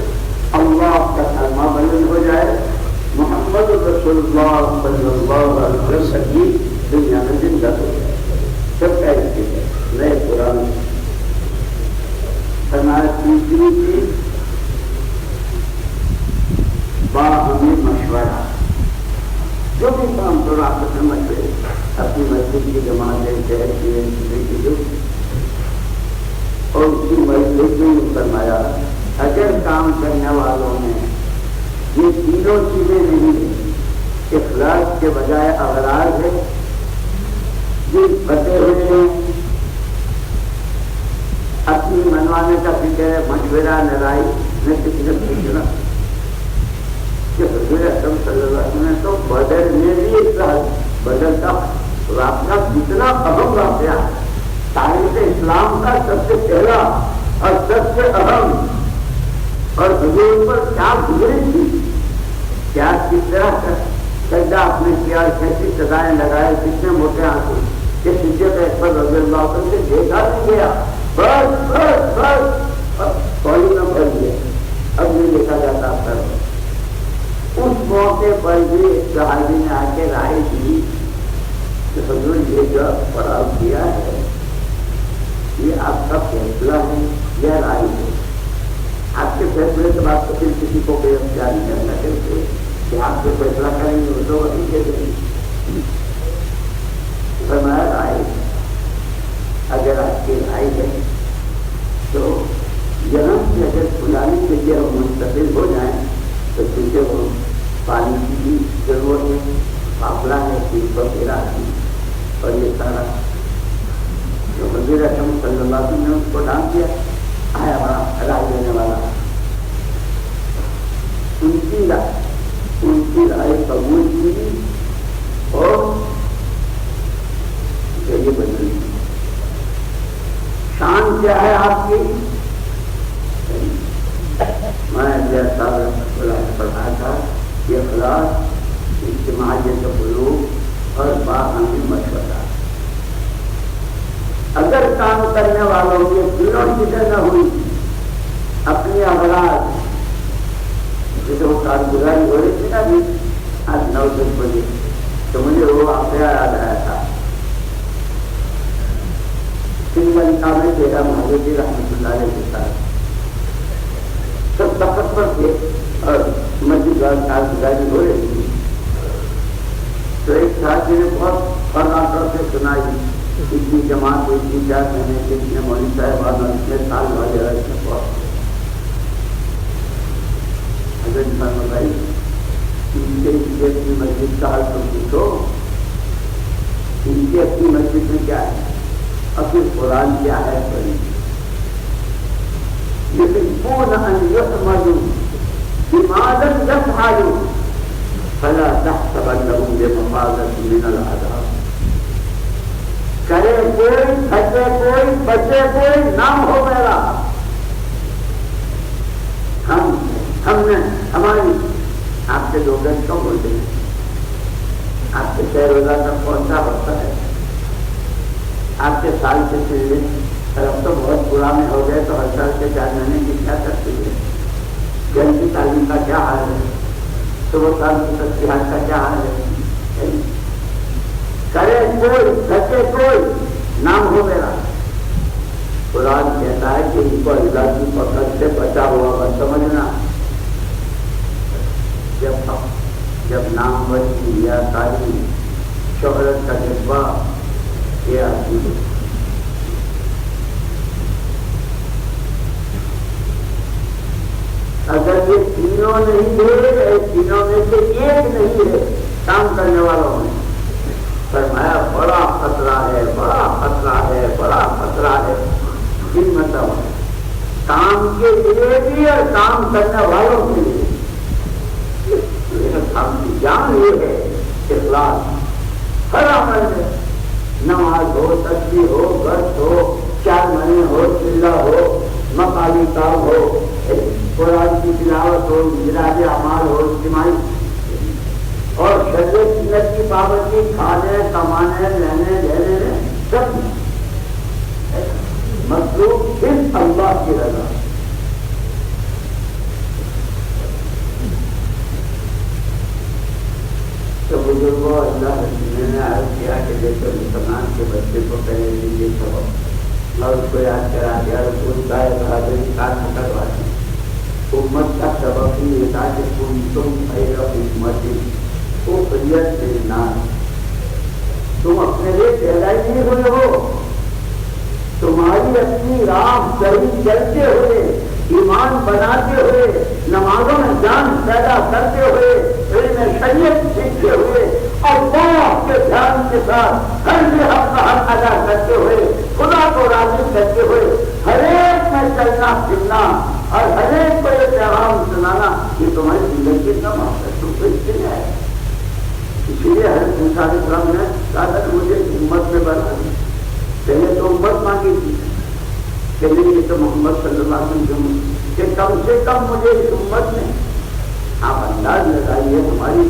اللہ کا کلمہ بلند ہو جائے. محمد رسول اللہ صلی اللہ علیہ وسلم کی دنیا میں زندہ ہو جائے. سب کا ایک ذکر نئے قرآن. تیسری چیز باہمی مشورہ. جو بھی کام کرو آپس میں مشورے. اپنی مسجد کی جماعتیں شہر کی جو اور اس کی مجلس میں یہ فرمایا اگر کام کرنے والوں میں یہ تینوں چیزیں نہیں ہیں، اخلاص کے بجائے اغراض ہے، یہ پھنسے ہوئے ہیں، اپنی منوانے کا فکر ہے، مشورہ نرائی میں کسی نے پوچھنا کہ حضور اکرم صلی اللہ علیہ وسلم تو بدر میں بھی اصلاح، بدر کا واقعہ کتنا اہم واقعہ، تاریخ اسلام کا سب سے پہلا اور سب سے اہم، اور حضور پر کیا گزری تھی، کیا کس طرح سجدہ آپ نے کیا، کیسی سزائیں لگائے، کتنے موٹے آنسو کہ سجدے پر رضی اللہ عنہ سے دیکھا نہیں گیا، بس بس بس کوئی نہ بھر گیا، اب نہیں دیکھا جاتا سر۔ اس موقع پر بھی صحابی نے آ کے رائے دی کہ حضور یہ جو پڑاؤ کیا ہے یہ آپ کا فیصلہ ہے یا رائے ہے، آپ کے فیصلے کے بعد تو پھر کسی کو کوئی اختیار نہیں کرنا چاہیے کہ آپ جو فیصلہ کریں گے وہ تو وہی دے دیں گے۔ فرمایا رائے، اگر آپ کی رائے ہے تو جنم سے اگر کھلانے کے لیے وہ منتقل ہو جائیں تو کیونکہ وہ پانی کی بھی ضرورت ہے، قافلہ ہے، تین سو تیرہ کی، اور یہ سارا جو حضور اکرم صلی اللہ علیہ وسلم نے اس کو ڈال دیا، آیا بڑا رائے دینے والا، ان کی رائے قبول کی اور یہ بدلی۔ شان کیا ہے آپ کی؟ میں جیسا پڑھا تھا یہ اخلاص، اجتماعیت قلوب اور باہمی مشورہ۔ اگر کام کرنے والوں کی تینوں چیزیں نہ ہوئی، اپنی اغراض، جیسے وہ کارگزاری ہو رہی تھی نا بھی آج 9-10 بجے، تو مجھے وہ واقعہ یاد آیا تھا، سنگل میں بیگا مہاجی رحمۃ اللہ علیہ کے ساتھ سب سفر پر تھے اور مسجد کارگزاری ہو رہی تھی، تو ایک ساتھی نے بہت فرماطور سے سنائی، اتنی جماعت ہوئی تھی، 4 مہینے کے اتنے مولوی صاحب اتنے سال والے بہت حضرت فرمائی ان کے اپنی مسجد کا حال تم پوچھو، ان کی اپنی مسجد میں کیا ہے، اور پھر قرآن کیا ہے پڑھی، لیکن کون ان یحملوا بما لم یفعلوا فلا تحسبنهم بمفازة من العذاب۔ کرے کوئی، تھکے کوئی، بچے کوئی، نام ہو میرا، ہم نے ہماری آپ کے 2 گز کم ہوتے ہیں، آپ کے 6 روزہ تک پہنچا ہوتا ہے، آپ کے سال کے چلے اب تو بہت پرانے ہو گئے تو ہر سال کے 4 مہینے کی کیا کرتے ہیں، جن کی تعلیم کا کیا حال ہے، تو وہ سال کی تصویرات کا کیا حال ہے، کرے کوئی، تھکے کوئی، نام ہو میرا۔ قرآن کہتا ہے کہ ان کو اللہ کی پکڑ سے بچا ہوا بس سمجھنا، جب نامور یا تعلیم، شہرت کا جذبہ یہ آتی ہے، اگر یہ تینوں نہیں ہے، تینوں میں سے ایک نہیں ہے کام کرنے والوں میں، فرمایا بڑا خطرہ ہے، بڑا خطرہ ہے، بڑا خطرہ ہے۔ ان مطلب کام کے لیے بھی اور کام کرنے والوں کے لیے کام کی جان یہ ہے اخلاص، ہر عمل میں، نماز ہو، تسبیح ہو، گشت ہو، 4 مہینے ہو، چلہ ہو، مقامی کام ہو، قرآن کی تلاوت ہو، مزاج اعمال ہو، اجتماعی اور شریعت سنت کی پابندی، کھانے، کمانے، لینے دینے میں سب مطلوب صرف اللہ کی رضا۔ تو بزرگوں اللہ نے عرض کیا کہ دیکھو مسلمان کے بچے کو پہلے لیجیے سبق اور اس کو یاد کرا دیا، اس کا برادری کار کرواتی، امت کا سبق ہی یہ تھا کہ تم خیر امت کو خریت سے نہ، تم اپنے لیے پیدا ہی نہیں ہوئے ہو، تمہاری اپنی راہ صحیح چلتے ہوئے، ایمان بناتے ہوئے، نمازوں میں جان پیدا کرتے ہوئے، علم شریعت سیکھتے ہوئے، اللہ کے دھیان کے ساتھ ہر حق کا حق ادا کرتے ہوئے، خدا کو راضی کرتے ہوئے، ہر ایک میں چلنا پھرنا اور ہر ایک کو یہ پیغام سنانا، یہ تمہاری زندگی کا مقصد ہے۔ اسی لیے حضرت موسیٰ علیہ السلام نے کہا کہ مجھے امت میں بنا دی۔ پہلے تو امت مانگی تھی کہ نہیں، یہ تو محمد صلی اللہ علیہ وسلم کہ کم سے کم مجھے اس امت میں آپ انداز لگائیے ہماری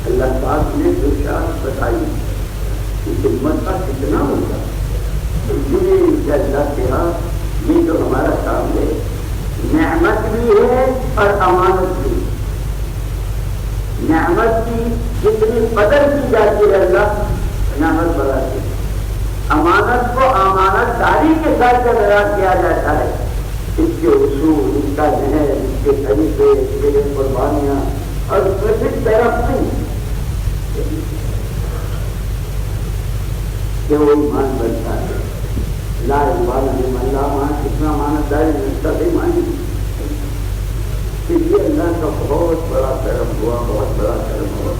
اللہ پاک نے جو شان بتائی اس امت کا کتنا ہوگا۔ اسی لیے اللہ کے ہاں یہ جو ہمارا کام ہے نعمت بھی ہے اور امانت بھی۔ نعمت کی جتنی قدر کی جاتی ہے اللہ نعمت بڑھاتی ہے، امانت کو امانت داری کے ساتھ جب ادا کیا جاتا ہے، اس کے اصول، اس کا ذہن، اس کے طریقے، اس کے قربانیاں اور اس میں پھر ترقی کہ وہ ایمان بنتا ہے۔ لا الہ الا اللہ وہاں کتنا امانت داری ملتا ہے مانی، اس لیے اللہ کا بہت بڑا کرم ہوا، بہت بڑا کرم ہوا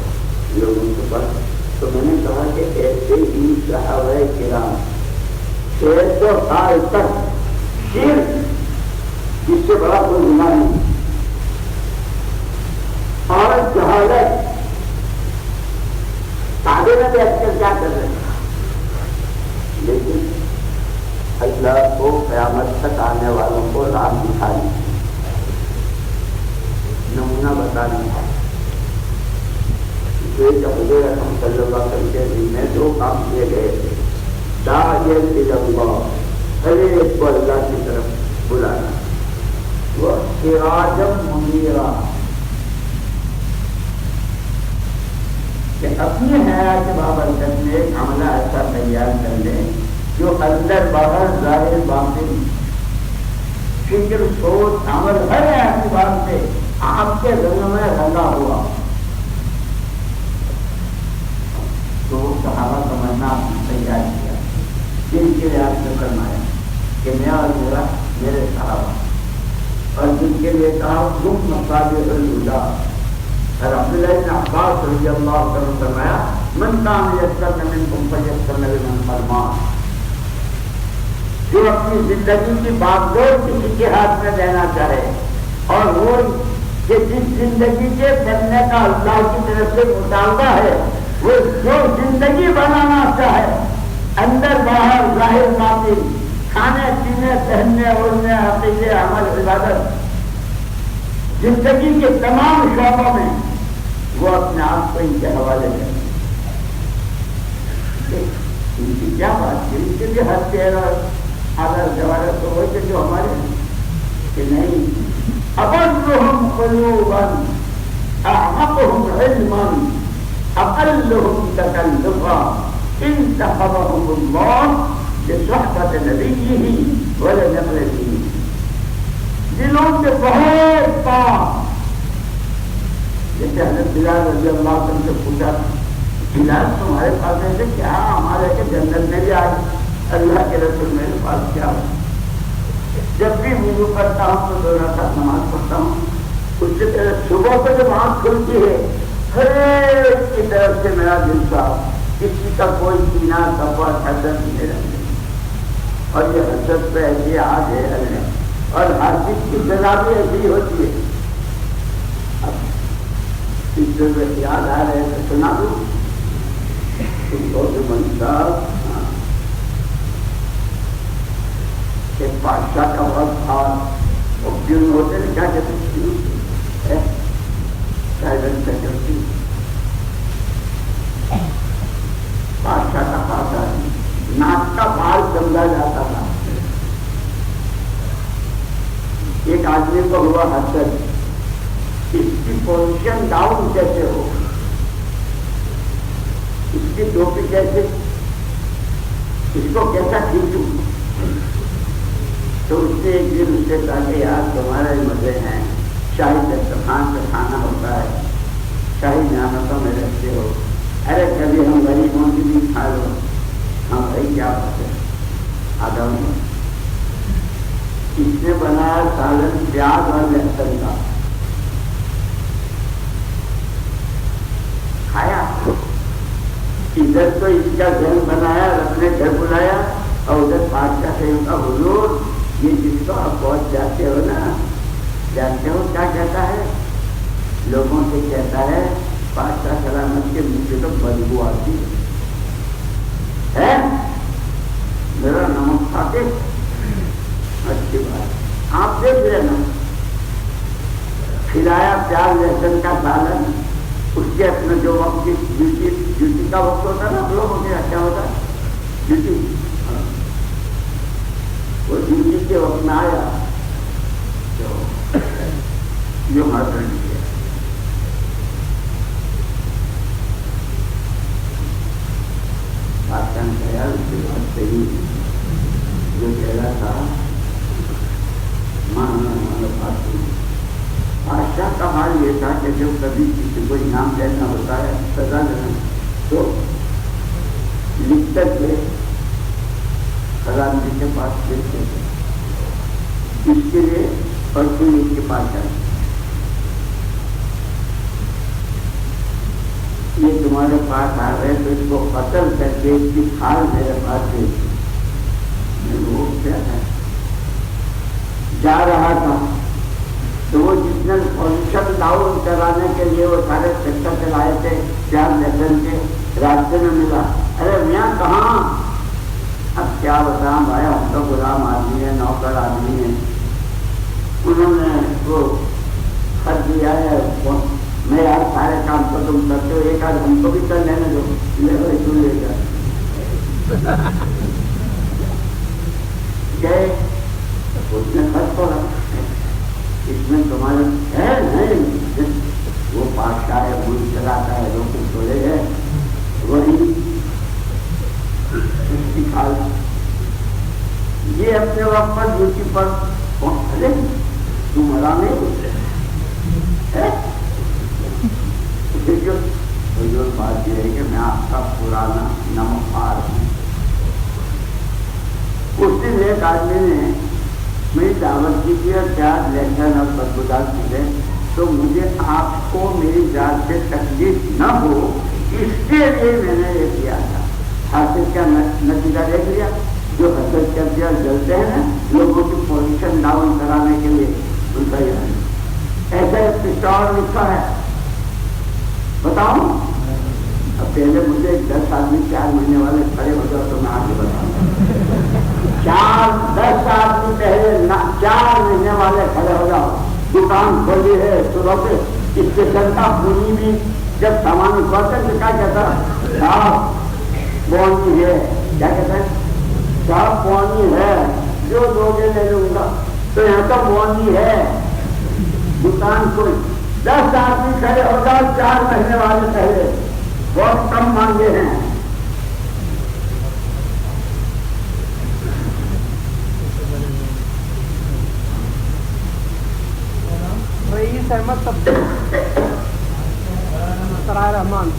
لوگوں کے پاس۔ تو میں نے کہا کہ ایسے ہی صحابہ کرام 600 سال تک شرک، جس سے بڑا کوئی گناہ نہیں، اور جہالت، کعبے میں بیٹھ کر کیا کر رہے ہیں، لیکن اللہ کو قیامت تک آنے والوں کو راہ دکھانی، نمونہ بتانا ہے۔ حضور اکرم صلی اللہ علیہ وسلم کے دل میں دو کام کیے گئے تھے، داعیۃ الی اللہ، ہر ایک کو اللہ کی طرف بلانا، وہ سراجا منیرا، کہ اپنی حیات بابرکت میں ایک عملہ ایسا تیار کر لیں جو اندر باہر ظاہر باطن فکر سوچ عمل ہر اعتبار سے آپ کے رنگ میں رنگا ہوا۔ تو صحابہ کا مرنا آپ نے تیار کیا، جن کے لیے آپ نے فرمایا کہ میں اور میرے صحابہ، اور جن کے لیے کہا تم مصابیح الہدیٰ، اور عبداللہ بن عباس رضی اللہ عنہ فرمایا من کان یستن منکم فلیستن بمن قد مات، جو اپنی زندگی کی باغ ڈور کسی کے ہاتھ میں دینا چاہے، اور وہ کہ جس زندگی کے بننے کا اللہ کی طرف سے مطالبہ ہے، وہ جو زندگی بنانا چاہے، اندر باہر ظاہر باطن، کھانے پینے پہننے اوڑھنے عقیدے عمل عبادت، زندگی کے تمام شعبوں میں وہ اپنے آپ کو ان کے حوالے کرے۔ ان کی کیا بات ہے، ان کے لیے ہر چہرہ اگر جوارت تو وہ جو ہمارے کہ نہیں، ابرهم قلوبا اعمقهم علما اقلهم تکلفا انتخبهم اللہ لصحبت نبیہ ولنقل دینہ، دلوں کے بہت پاک، جیسے حضرت بلال رضی اللہ عنہ سے پوچھا، بلال تمہارے پاس ایسے کیا ہمارے کے جنت میں بھی آئے، اللہ کے رسول میرے پاس کیا ہو، جب بھی وضو کرتا ہوں تو 2 رکعت نماز پڑھتا ہوں، اس سے پہلے صبح کو جب آنکھ کھلتی ہے ہر ایک کی طرف سے میرا دل صاف، کسی کا کوئی کینہ کپٹ حسد نہیں رہتے، اور یہ حسد پہ ایسی آج ہے، اور ہر چیز کی سزا بھی ایسی ہوتی ہے۔ اب اس سے یاد آ رہے تو سنا دوں صاحب کہ بادشاہ کا وقت تھا، وہ کیوں ہوتے ہیں کیا کہتے ہیں سائلنٹ سیکرٹری، بادشاہ کا خاصا ناک کا بال سمجھا جاتا تھا۔ ایک آدمی کو ہوا حسد، اس کی پوزیشن ڈاؤن کیسے ہو، اس کی ٹوپی کیسے، اس کو کیسا کھینچوں، تو اس نے ایک دن اس سے کہا کہ یار تمہارے مزے ہیں، شاہی دسترخوان پہ کھانا ہوتا ہے، شاہی نعمتوں میں رہتے ہو، ارے کبھی ہم غریبوں کی بھی کھا لو، ہم بھائی کیا بات ہے، آدھا اس نے بنایا سالن پیاز اور لہسن کا، کھایا۔ ادھر تو اس کا گھر بنایا اور اپنے گھر بلایا، اور ادھر بادشاہ سے ان کا حضور یہ جس کو آپ بہت جاتے ہو نا، جانتے ہو کیا کہتا ہے؟ لوگوں سے کہتا ہے بادشاہ سلامت کے منہ سے تو بدبو آتی ہے، میرا نمک کھاتے اچھی بات، آپ دیکھ لینا۔ کھلایا پیاز لہسن کا سالن، اس کے اپنا جو وقت ڈیوٹی کا وقت ہوتا ہے نا، آپ لوگوں کے کیا ہوتا ہے ڈیوٹی، وہ ڈیوٹی کے وقت میں آیا تو جو مارکیٹ کیا بادشاہ نے کہا اس کے بعد صحیح جو کہہ رہا تھا بادشاہ کا حال یہ تھا کہ جب کبھی کسی کو انعام دینا ہوتا ہے، سزا دینا، تو لکھ کر کے خزانے کے پاس دیتے تھے، اس کے لیے پرسوں اس کے پاس آئے، یہ تمہارے پاس آ رہے تو اس کو قتل کر کے اس کی کھال میرے پاس دے دی۔ وہ کیا ہے جا رہا تھا تو وہ جس نے پوزیشن ڈاؤن کرانے کے لیے وہ سارے چکر چلائے تھے پیاز لہسن کے، راستے میں ملا، ارے میاں کہاں؟ اب کیا بتاؤں بھائی، ہم تو غلام آدمی ہے، نوکر آدمی ہے، انہوں نے وہ خط دیا ہے، میں یار سارے کام تو تم کرتے ہو، ایک آدھ ہم کو بھی کر لینے دو، لے بھائی تو لے جا گئے۔ اس نے خط پڑھا، اس میں تمہارا ہے نہیں، وہ بادشاہ ہے، ملک چلاتا ہے، لوگ چھوڑے گئے، وہی اس کی کھال، یہ اپنے وقت پر ڈیوٹی پر پہنچے، تم مرا نہیں ہے۔ جو بات یہ ہے کہ میں آپ کا پرانا نمکار ہوں۔ اس دن ایک آدمی نے میری دعوت کی تھی اور پیاز لہسن اور بدبودار چیزیں، تو مجھے آپ کو میری ذات سے تکلیف نہ ہو اس کے لیے میں نے یہ کیا تھا۔ حاصل کیا نتیجہ دیکھ لیا، جو حسد کر دیا جلتے ہیں نا لوگوں کی پوزیشن ڈاؤن کرانے کے لیے، ان کا یہ ایسا پسٹور لکھا ہے، بتاؤں؟ اب پہلے مجھے 10 آدمی 4 مہینے والے کھڑے ہو جاؤ تو میں آگے بتاؤں، 10 آدمی پہلے 4 مہینے والے کھڑے ہو جاؤ، دکان کھولی ہے صبح سے، اس کے چلتا پونی بھی جب سامان اترتے تو کیا کہتا صاحب پونی ہے، کیا کہتا ہے صاحب پونی ہے، جو دوگے لے لوں گا، تو یہاں کا پونی ہے، دکان کھولی، 10 آدمی کھڑے ہو جاؤ 4 مہینے والے پہلے، بہت کم مانگے ہیں۔ رئیس احمد سرائے رحمان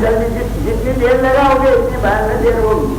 جلدی جتنی دیر لگاؤ گے اتنی باہر میں دیر ہوگی۔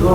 2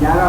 11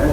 10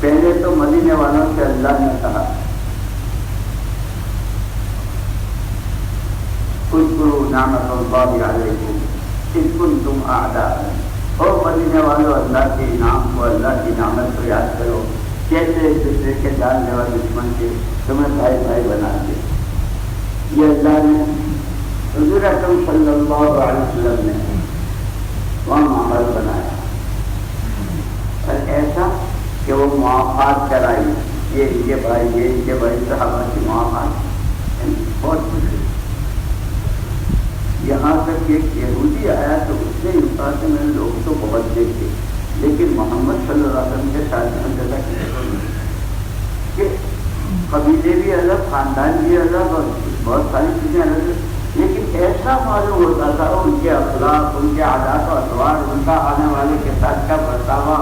پہلے تو مدینے والوں سے اللہ نے کہا اذکروا نعمت اللہ علیکم اذ کنتم اعداء، اور مدینے والوں اللہ کے انعام کو، اللہ کی نعمت کو یاد کرو، کیسے ایک دوسرے کے جان لیوا دشمن کے تمہیں بھائی بھائی بنا دے۔ یہ اللہ نے حضور اکرم صلی اللہ علیہ وسلم نے وہاں ماحول بنایا، اور ایسا کہ وہ موافقات کرائی، یہ ان کے بھائی، یہ ان کے بھائی، صحابہ کی موافقات بہت خوشی۔ یہاں تک کہ ایک یہودی آیا تو اس نے کہا کہ میں نے لوگ تو بہت دیکھے لیکن محمد صلی اللہ علیہ وسلم کے ساتھ جیسا کہ قبیلے بھی الگ، خاندان بھی الگ، اور بہت ساری چیزیں الگ ہیں، لیکن ایسا معلوم ہوتا تھا ان کے اخلاق، ان کے عادات و اطوار، ان کا آنے والے کے ساتھ کا برتاوا،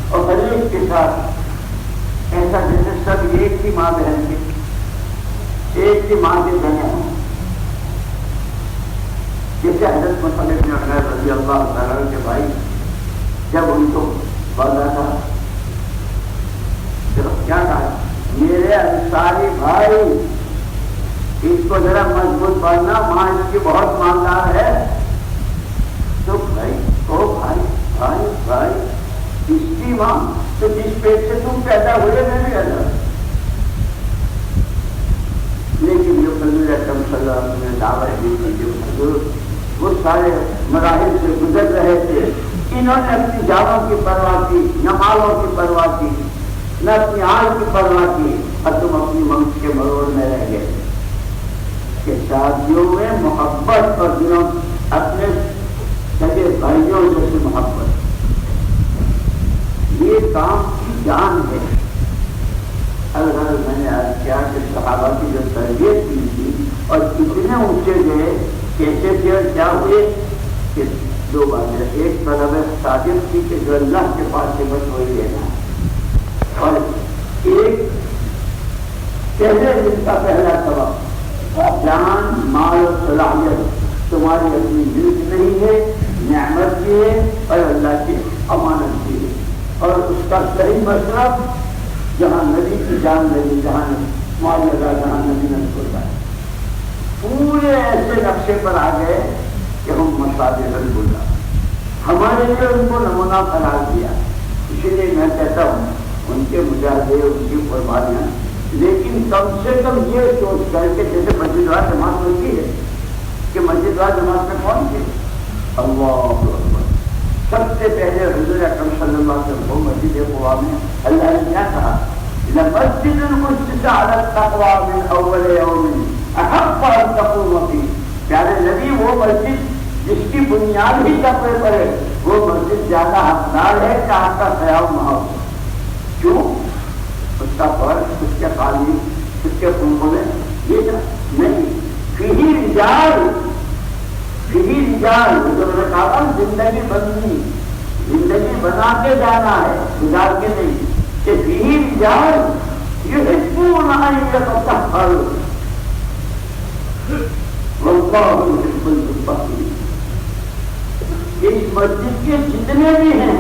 اور ہر ایک کے ساتھ ایسا جیسے سب ایک ہی ماں بہن کے، ایک ہی ماں کے بنے ہوں۔ جیسے حضرت مصعب بن عمیر رضی اللہ تعالیٰ کے بھائی جب ان کو بولا تھا کیا کہا، میرے انصاری بھائی اس کو ذرا مضبوط بننا، ماں اس کی بہت مالدار ہے۔ تو بھائی او بھائی بھائی بھائی اس کی ماں تو جس پیٹ سے تم پیدا ہوئے میں بھی الگ، لیکن جو حضور اکرم صلی اللہ علیہ وسلم نے دعوت دی تھی، جو حضور وہ سارے مراحل سے گزر رہے تھے، انہوں نے اپنی جانوں کی پرواہ کی، نہ مالوں کی پرواہ کی، نہ اپنی آنکھ کی پرواہ کی، اور تم اپنی منش کے مروڑ میں رہ گئے کہ شادیوں میں محبت اور دنوں اپنے سگے بھائیوں جیسی محبت، یہ کام کی جان ہے۔ اگر میں نے آج کیا کہ صحابہ کی جو تربیت کی تھی اور کتنے اونچے گئے، کیسے تھے اور کیا ہوئے، کہ دو باتیں، ایک طلب صادق تھی کہ جو اللہ کے پاس سے بس وہی لینا، اور ایک پہلے دن کا پہلا سبق، جان مال اور صلاحیت تمہاری اپنی ملک نہیں ہے، نعمت بھی ہے اور اللہ کی امانت بھی ہے، اور اس کا صحیح مطلب جہاں نبی کی جان لگی، جہاں معاویہ کا، جہاں نبی نے ہوتا ہے، پورے ایسے نقشے پر آ گئے کہ ہم مصابیح اللہ ہمارے لیے ان کو نمونہ قرار دیا۔ اسی لیے میں کہتا ہوں ان کے مجاہدے، ان کی قربانیاں، لیکن کم سے کم یہ سوچ کر کے جیسے مسجد وار جماعت ہوتی ہے کہ مسجد وار جماعت میں کون تھے؟ اللہ اکبر، سب سے پہلے حضور اکرم صلی اللہ علیہ وسلم کو مسجد قباء میں اللہ نے کیا کہا، لَمَسْجِدٌ أُسِّسَ عَلَى التَّقْوَىٰ مِنْ أَوَّلِ يَوْمٍ أَحَقُّ أَن تَقُومَ فِيهِ۔ پیارے نبی، وہ مسجد جس کی بنیاد ہی تقوی پر ہے، وہ مسجد زیادہ حقدار ہے کہ آپ کا قیام وہاں ہو۔ کیوں؟ اس کا فرق، اس کے قانون، اس کے فنگولے یہ نہیں، فِيهِ رِجَالٌ، فِيهِ رِجَالٌ، جو میں نے کہا زندگی بننی، زندگی بنا کے جانا ہے، گزار کے نہیں، کہ فِيهِ رِجَالٌ يُحِبُّونَ أَن يَتَطَهَّرُوا وَاللَّهُ يُحِبُّ الْمُتَّقِينَ۔ اس مسجد کے جتنے بھی ہیں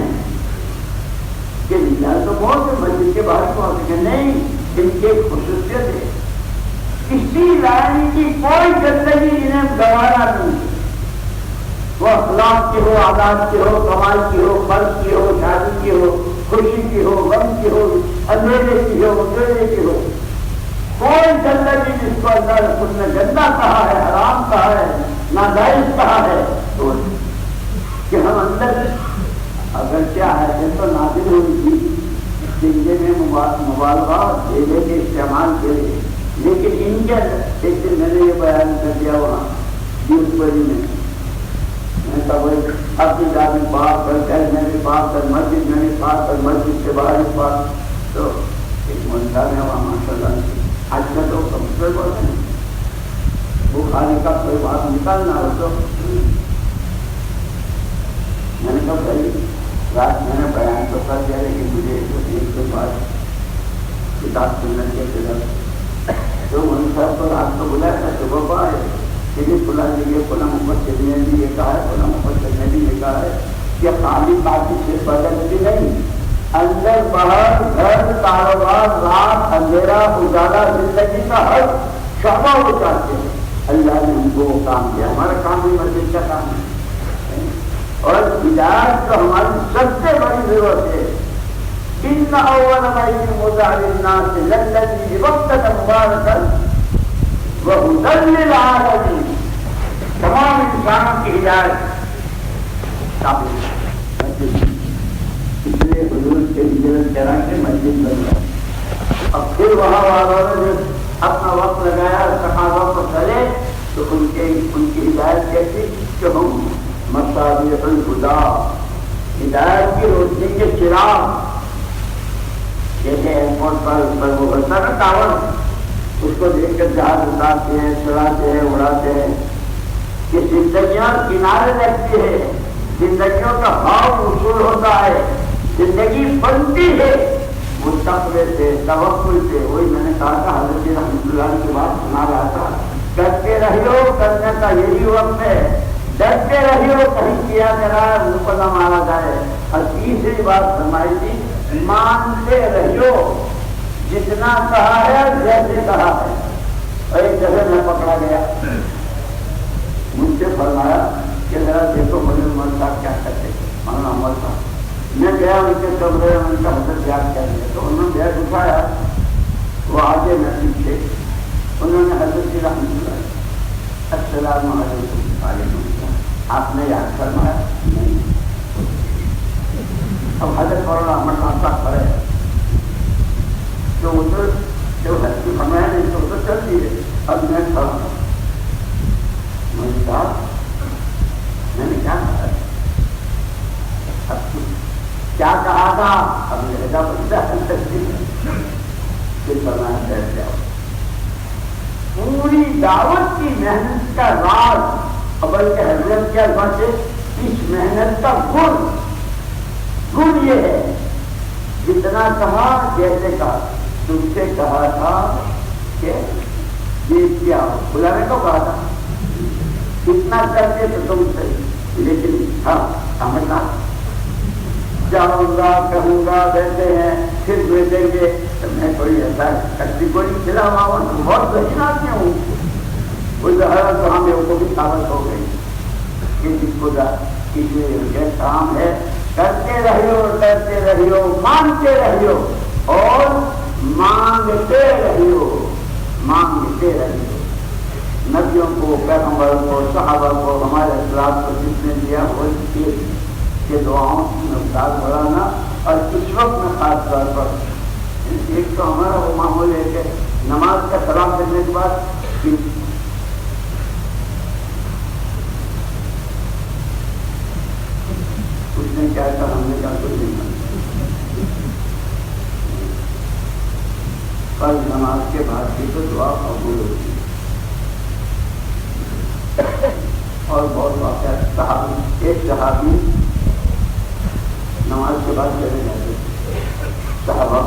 کہ رجال تو بہت ہے، مسجد کے باہر پہنچ کے نہیں، ان کی ایک خصوصیت ہے، کسی لائن کی کوئی گندگی انہیں گوارا نہیں، وہ اخلاق کی ہو، عادات کی ہو، کمال کی ہو، فرض کی ہو، شادی کی ہو، خوشی کی ہو، غم کی ہو، اندھیرے کی ہو، اندھیرے کی ہو، کوئی گندگی جس کو اللہ رسول نے گندا کہا ہے، حرام کہا ہے، ناجائز کہا ہے، تو کہ ہم اندر اگر کیا ہے تو نازل ہوئی تھی جنگے میں مبالغہ جیلے کے استعمال کے لیے، لیکن ان کے ایک دن میں نے یہ بیان کر دیا وہاں ڈیوٹری میں کہا بھائی اپنی دادی پاک کر گھر میں بھی پاک کر، مسجد میں بھی پاک کر، مسجد سے باہر بھی پاک، تو ایک منشا ہے وہاں ماشاء اللہ آج کل تو کمپیوٹر بولتے ہیں، وہ کھانے کا کوئی بات نکالنا ہو تو میں نے کہا بھائی رات میں نے بیان تو کر دیا، لیکن مجھے ایک کے بعد کتاب سننے کے طرف تو ان صاحب کو رات کو بلایا تھا، صبح کو آئے شریف بلا دیجیے، فلاں محمد شریف نے بھی یہ کہا ہے، فلاں محمد شریف نے بھی یہ کہا ہے کہ خالی باقی سے بدل بھی نہیں، اندر باہر گھر کاروبار رات اندھیرا اجالا زندگی کا ہر شعبہ وہ چاہتے ہیں. اللہ نے ہم کو وہ کام دیا. ہمارا کام بھی مسجد کا کام ہے اور ہدایت تو ہماری سب سے بڑی ضرورت ہے. ان اول بیت وضع للناس للذی ببکۃ مبارکا وہدی للعالمین. تمام انسانوں کی ہدایت مسجد. اس لیے حضور کے ہجرت کرا کے مسجد بن گیا. اب پھر وہاں والوں نے اپنا وقت لگایا صحابہ کو چلے تو ان کی ہدایت کیسی کہ ہم مصابیح الہدی ہدایت کی روشنی کے چراغ. جیسے ایئرپورٹ پر وہ ہوتا ہے نا ٹاور, اس کو دیکھ کر جہاز اتارتے ہیں, چلاتے ہیں, اڑاتے ہیں کہ زندگیاں کنارے رکھتی ہے, زندگیوں کا بھاؤ وصول ہوتا ہے, زندگی بنتی ہے وہ تقوی سے, توکل سے. وہی میں نے کہا تھا حضرت رحمۃ اللہ کی بات سنا رہا تھا, کرتے رہیو, کرنے کا یہی وقت ہے, ڈرتے رہیو کہیں کیا جائے منہ کو نہ مارا جائے. اور تیسری بات فرمائی تھی مانتے رہیو, جتنا کہا ہے جیسے کہا ہے. اور ایک جگہ میں پکڑا گیا, مجھ سے فرمایا کہ ذرا دیکھو مجھے عمر صاحب کیا کرتے, مولانا عمر صاحب. میں گیا ان کے کمرے میں, ان کا حضرت یاد کر لیا تو انہوں نے بیگ اٹھایا, وہ آگے میں پیچھے. انہوں نے حضرت رحمۃ اللہ السلام علیکم. وعلیکم السلام. آپ نے یاد فرمایا نہیں. اب حضرت مولانا احمد خان صاحب پڑے تو ادھر جو حضرت فرمایا نہیں تو ادھر چل دیے. اب میں کھڑا میں نے کہا میں نے کیا کہا, اب کیا کہا تھا, اب میرے کا بچہ پھر فرمایا بیٹھ جاؤ. پوری دعوت کی محنت کا راز اول کے حضرت کیا بچے, اس محنت کا گن یہ ہے جتنا کہا جیسے کہا. تم سے کہا تھا کہ یہ کیا بلانے کو کہا تھا, اتنا کرتے تو تم سے, لیکن ہاں سمجھنا جاؤں گا کہوں گا دیتے ہیں پھر بھیجیں گے. میں کوئی ایسا کشتی کوئی کھلا ہوا بہت بہت ہوں. وہ ظاہر تو ہمیں وہ بھی ثابت ہو گئی کہ جس کو یہ کام ہے کرتے رہیو, کرتے رہیو, مانتے رہیو اور مانگتے رہیو, مانگتے رہیو. نبیوں کو, پیغمبروں کو, صحابہ کو, ہمارے اسلاف کو جس نے دیا وہ کہ دعاؤں کی مقدار بڑھانا. اور اس وقت میں خاص طور پر ایک تو ہمارا وہ معمول ہے کہ نماز کا سلام کرنے کے بعد اس نے کیا کہا, ہم نے کہا کچھ نہیں کرنا. فرض نماز کے بعد بھی تو دعا قبول ہوتی ہے. اور بہت واقعہ صحابی, ایک صحابی نماز کے بعد چلے جاتے صحابہ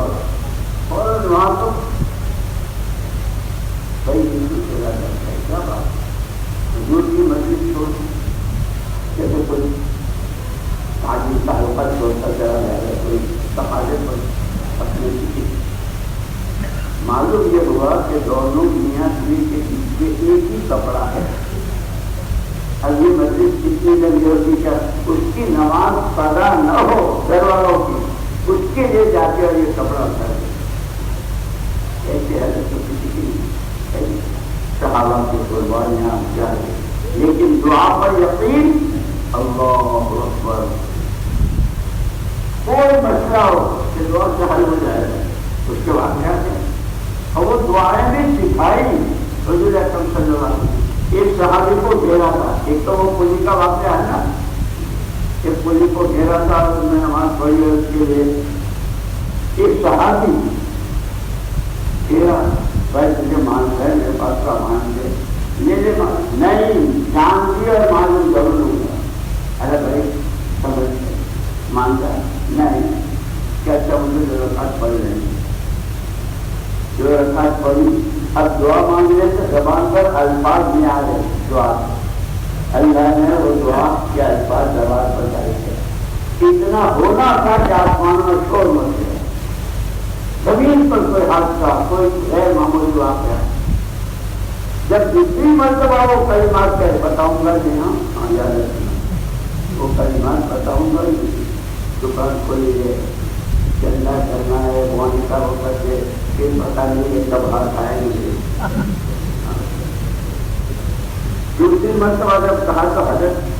اور وہاں تو کئی ہندو چلا جاتا ہے. کیا بات, حضور کی مسجد چھوڑ جیسے کوئی حاجی تعلقات چھوڑتا چلا جائے گا, کوئی تقاضے پر اپنے کی. معلوم یہ ہوا کہ دونوں میاں بیوی کے پیچھے ایک ہی کپڑا ہے. اب یہ مسجد کتنی گندی ہوتی ہے, اس کی نماز قضا نہ ہو گھر والوں کی, اس کے لیے جا کے اور یہ کپڑا اتر دے. ایسے حضرت تو کسی کی صحابہ کی قربانیاں جائے, لیکن دعا پر یقین. اللہ اکبر. کوئی مسئلہ ہو کہ دعا سے حل ہو جائے گا. اس کے بعد کیا ہے, اور وہ دعائیں بھی سکھائی حضور اکرم صلی اللہ علیہ وسلم. ایک صحابی کو گھیرا تھا, ایک تو وہ پولی کا واقعہ ہے نا, ایک پولی کو گھیرا تھا, اس میں نماز پڑھی اس کے لیے. ایک صحابی گھیرا, بھائی تجھے مان ہے میرے پاس کا مان دے, میرے نہیں جان دی اور معلوم ضرور لوں گا. ارے بھائی سمجھ مانتا نہیں, کیا اچھا مجھے جو رکعت پڑھ رہے ہیں, جو رکعت پڑھی. اب دعا مانگنے سے زبان پر الفاظ نہیں آ رہے دعا, اللہ نے وہ دعا کے الفاظ زبان پر ڈالے تھے. اتنا ہونا تھا کہ آسمانوں میں شور مچ گیا، زمین پر کوئی حادثہ، کوئی غیر معمولی واقعہ۔ جب دوسری مرتبہ وہ کلمات کہے بتاؤں گا کہ ہاں یاد رکھنا، وہ کلمات بتاؤں گا، دکان کھولی ہے، چندہ کرنا ہے، بوانی کا وقت ہے، پھر پتا نہیں ہے کب ہاتھ آئیں گے۔ دوسری مرتبہ جب کہا تو حضرت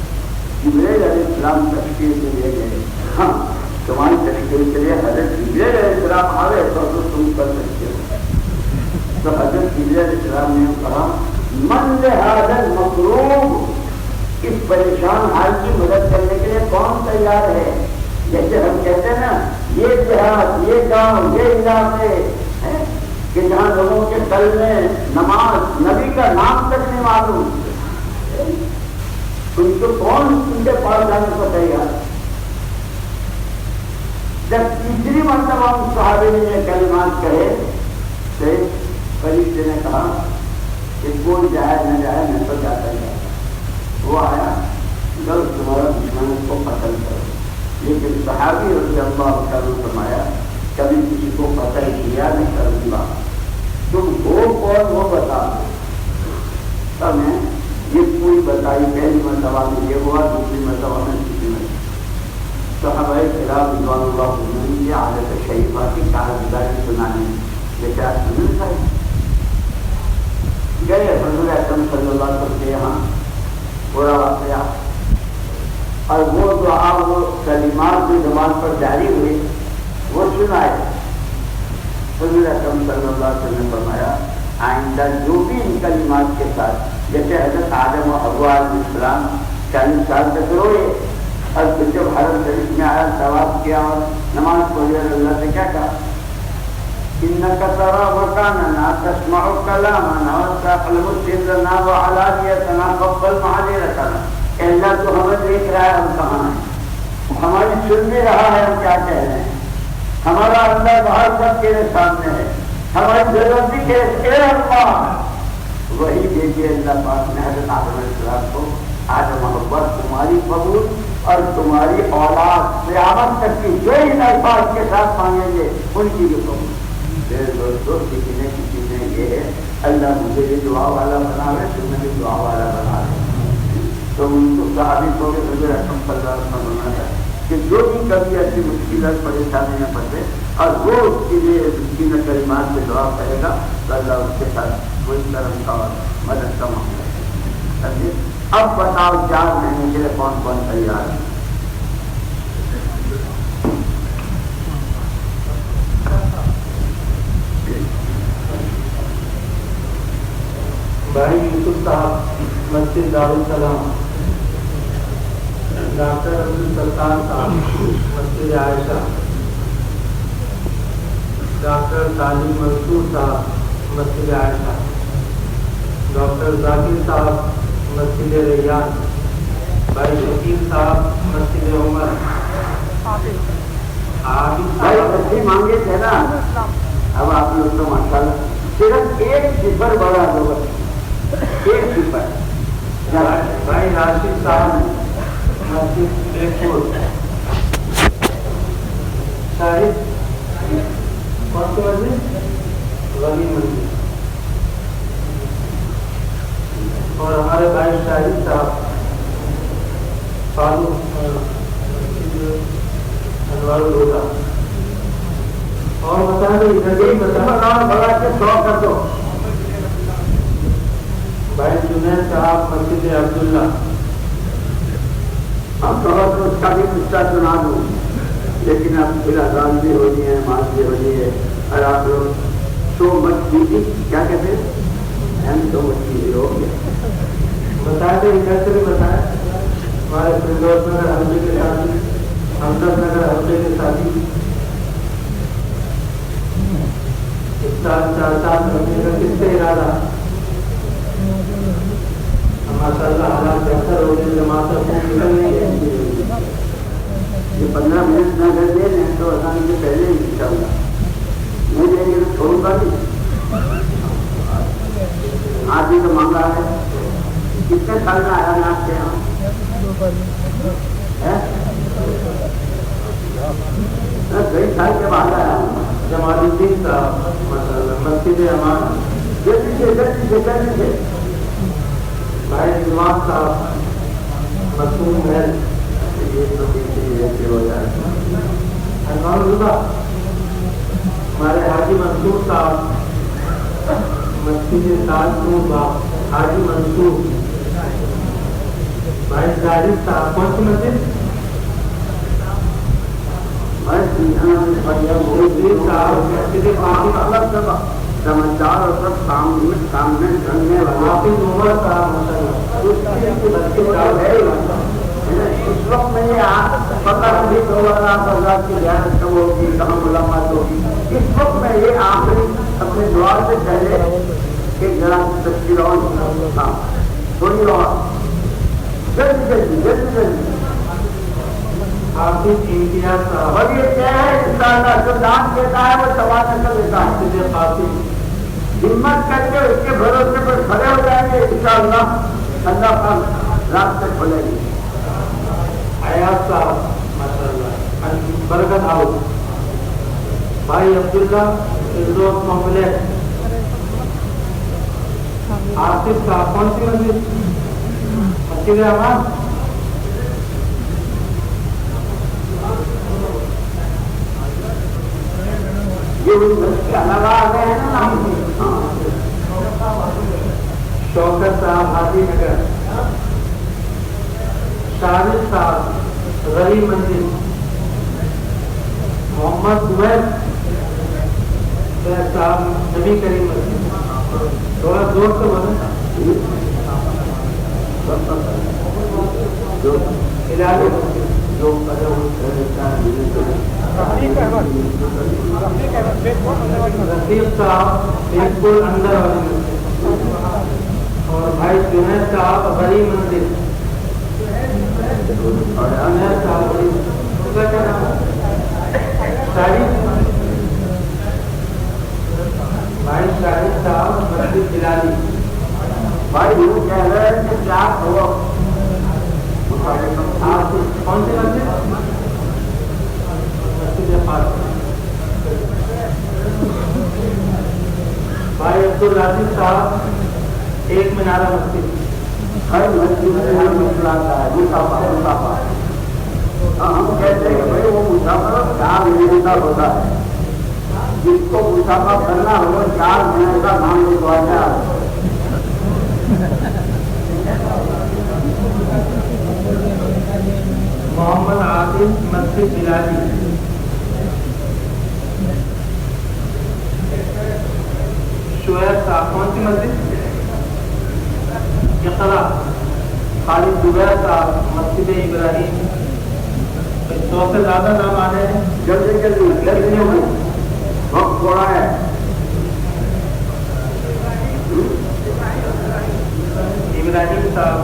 جبریل علیہ السلام تشکیل سے لے گئے، ہاں تمہاری تشکیل کے لیے حضرت جبریل علیہ السلام آئے تو تم کر سکتے ہو۔ تو حضرت جبریل علیہ السلام نے کہا من لہذا المکروب، اس پریشان حال کی مدد کرنے کے لیے کون تیار ہے؟ جیسے ہم کہتے ہیں نا یہ دیہات، یہ گاؤں، یہ علاقے ہیں کہ جہاں لوگوں کے دل میں نماز، نبی کا نام تک نہیں معلوم، ان کو کون ان کے پاس جانے کو تیار؟ جب تیسری مرتبہ ان صحابی نے یہ کلمات کہے تو فرشتے نے کہا کہ کوئی جائے نہ جائے میں تو جاتا ہی جاتا۔ وہ آیا جب تمہارا دشمن کو قتل کرو، لیکن صحابی رضی اللہ عنہ نے فرمایا کبھی کسی کو قتل کیا نہیں کروں گا، تم ہو کون وہ بتا دو۔ تب میں یہ پوری بتائی، پہلی مرتبہ میں یہ ہوا، دوسری مرتبہ میں کسی میں صحابہ کرام رضوان اللہ عنہم یہ حالت شریفہ کی کارگزاری سنانے جیسے آج سنن ہے۔ گئے حضور اکرم صلی اللہ علیہ وسلم کے یہاں پورا واقعہ، اور وہ دعا وہ کلمات جو زبان پر جاری ہوئے وہ سنائے۔ حضور اکرم صلی اللہ علیہ وسلم نے فرمایا آئندہ جو بھی ان کلمات کے ساتھ، جیسے حضرت آدم و حوا علیہ السلام 40 سال تک روئے، اور پھر جب حرم شریف میں آیا، طواف کیا اور نماز پڑھی اور اللہ سے کیا کہا انک تری مکاننا تسمع کلامنا وتعلم سرنا وعلانیتنا فاقبل معذرتنا۔ اے اللہ تو ہمیں دیکھ رہا ہے ہم کہاں ہیں، ہماری سن بھی رہا ہے ہم کیا کہہ رہے ہیں، ہمارا اندر باہر سب تیرے سامنے ہے، ہماری ضرورت بھی کہ اے اللہ وہی دیکھیے اللہ پاک نے حضرت آدم علیہ السلام کو آدم محبت تمہاری قبول اور تمہاری اولاد قیامت تک کی جو ان الفاظ کے ساتھ مانگیں گے ان کی بھی قبول۔ میرے دوستوں کسی نے یہ ہے اللہ مجھے بھی دعا والا بنا ہے، تمہیں بھی دعا والا بنا ہے، تو ان کو صحابی کو بھی حضور اکرم صلی اللہ علیہ وسلم بنانا ہے کہ جو بھی کبھی ایسی مشکلات پریشانی میں پڑے اور وہ اس کے لیے مسکین کلمات سے دعا کرے گا تو اللہ اس کے ساتھ کوئی کرم کا اور مدد کا معاملہ ہے۔ اب بتاؤ 4 مہینے کے لیے کون کون تیار ہے؟ بھائی یوسف صاحب مسجد دارالسلام، ڈاکٹر عبدالستار صاحب مسجد عائشہ، ڈاکٹر تعلیم منصور صاحب مسجد عائشہ، ڈاکٹر ذاکر صاحب مسجد ریان، بھائی شکیل صاحب مسجد عمر، بھائی بچے مانگے تھے نا، اب آپ لوگ تو ماشاء اللہ صرف ایک صفر بڑا ہوگا، ایک صفر۔ بھائی راشد صاحب مسجد ایک شاہد کون سی مسجد؟ غنی مسجد، اور ہمارے بھائی شاہد صاحب فاروق انوار الہدا، اور بتا دیں بڑا کے 100 کر دو۔ بھائی جنید صاحب مسجد عبداللہ، اب تھوڑا تو اس کا بھی قصہ سنا دوں، لیکن اب پھر اذان بھی ہو رہی ہے، نماز بھی ہو رہی ہے، اور آپ لوگ سو مچ چیزیں کیا کہتے ہیں سو مچ چیزیں ہو گیا بتائیں دیں کیسے بھی بتائیں۔ ہمارے فردوس نگر حملے کے ساتھی، ہمدرد نگر حملے کے ساتھی اس سال 4 سال کرنے کا کس سے ارادہ؟ ماشاء اللہ حالات بہتر ہو گئے، جماعتیں خوب نکل رہی ہے۔ یہ 15 منٹ نہ کر دیں نہیں تو اذان سے پہلے ہی ان شاء اللہ نہیں دیں گے تو چھوڑوں گا نہیں۔ آج ہی تو مانگا ہے، کتنے سال میں آیا نا آپ کے یہاں؟ جلدی بھائی نواز صاحب مصوم محل ہمارے حاجی منصور صاحب مسجد تاج حاجی منصور بھائی زاہد صاحب کون سی مسجد سمجھدار اور سب سامنے کرنے والا اس وقت میں یہ پتہ نہیں 2000 کی زیادت کب ہوگی کہاں ملاقات ہوگی. اس وقت میں یہ آخری اپنے دعا سے پہلے کہ ذرا تشکیل اور تھوڑی اور جلدی حافظ امتیاز صاحب اور یہ کیا ہے انسان جو دان دیتا ہے وہ تبادلہ کر دیتا ہے. حافظ ہمت کر کے اس کے بھروسے پر کھڑے ہو جائیں گے انشاءاللہ اللہ کا راستے کھولے گی. ایاز صاحب ماشاءاللہ برکت ہاؤس بھائی عبداللہ فردوس کمپلیکس آصف صاحب کون سی مسجد مسجد احمد شوکت صاحب حاجی نگر شاہد صاحب غریب منزل محمد زبیر صاحب نبی کریم مسجد تھوڑا زور سے بولیں رفیق صاحب بالکل اندر والی اور بھائی جنید صاحب غریب منزل جنید صاحب بھائی شاہد صاحب مسجد جلالی بھائی وہ کہہ رہے ہیں کہ کیا ہوا آپ کون سی مسجد مسجد فاطمہ بھائی عبدالرازق صاحب ایک منارہ مسجد ہر مسجد میں ہر مسئلہ آتا ہے مسافہ ہم کہتے ہیں کہ بھائی وہ مسافر 4 مہینے کا ہوتا ہے جس کو مسافہ کرنا ہو 4 مہینے کا نام لکھوا جائے. محمد عادل مسجد بلالی شعیب صاحب کون سی مسجد اقرا خالد زبیر صاحب مسجد ابراہیم 100 سے زیادہ نام آ رہے ہیں جلدی وقت تھوڑا ہے. ابراہیم صاحب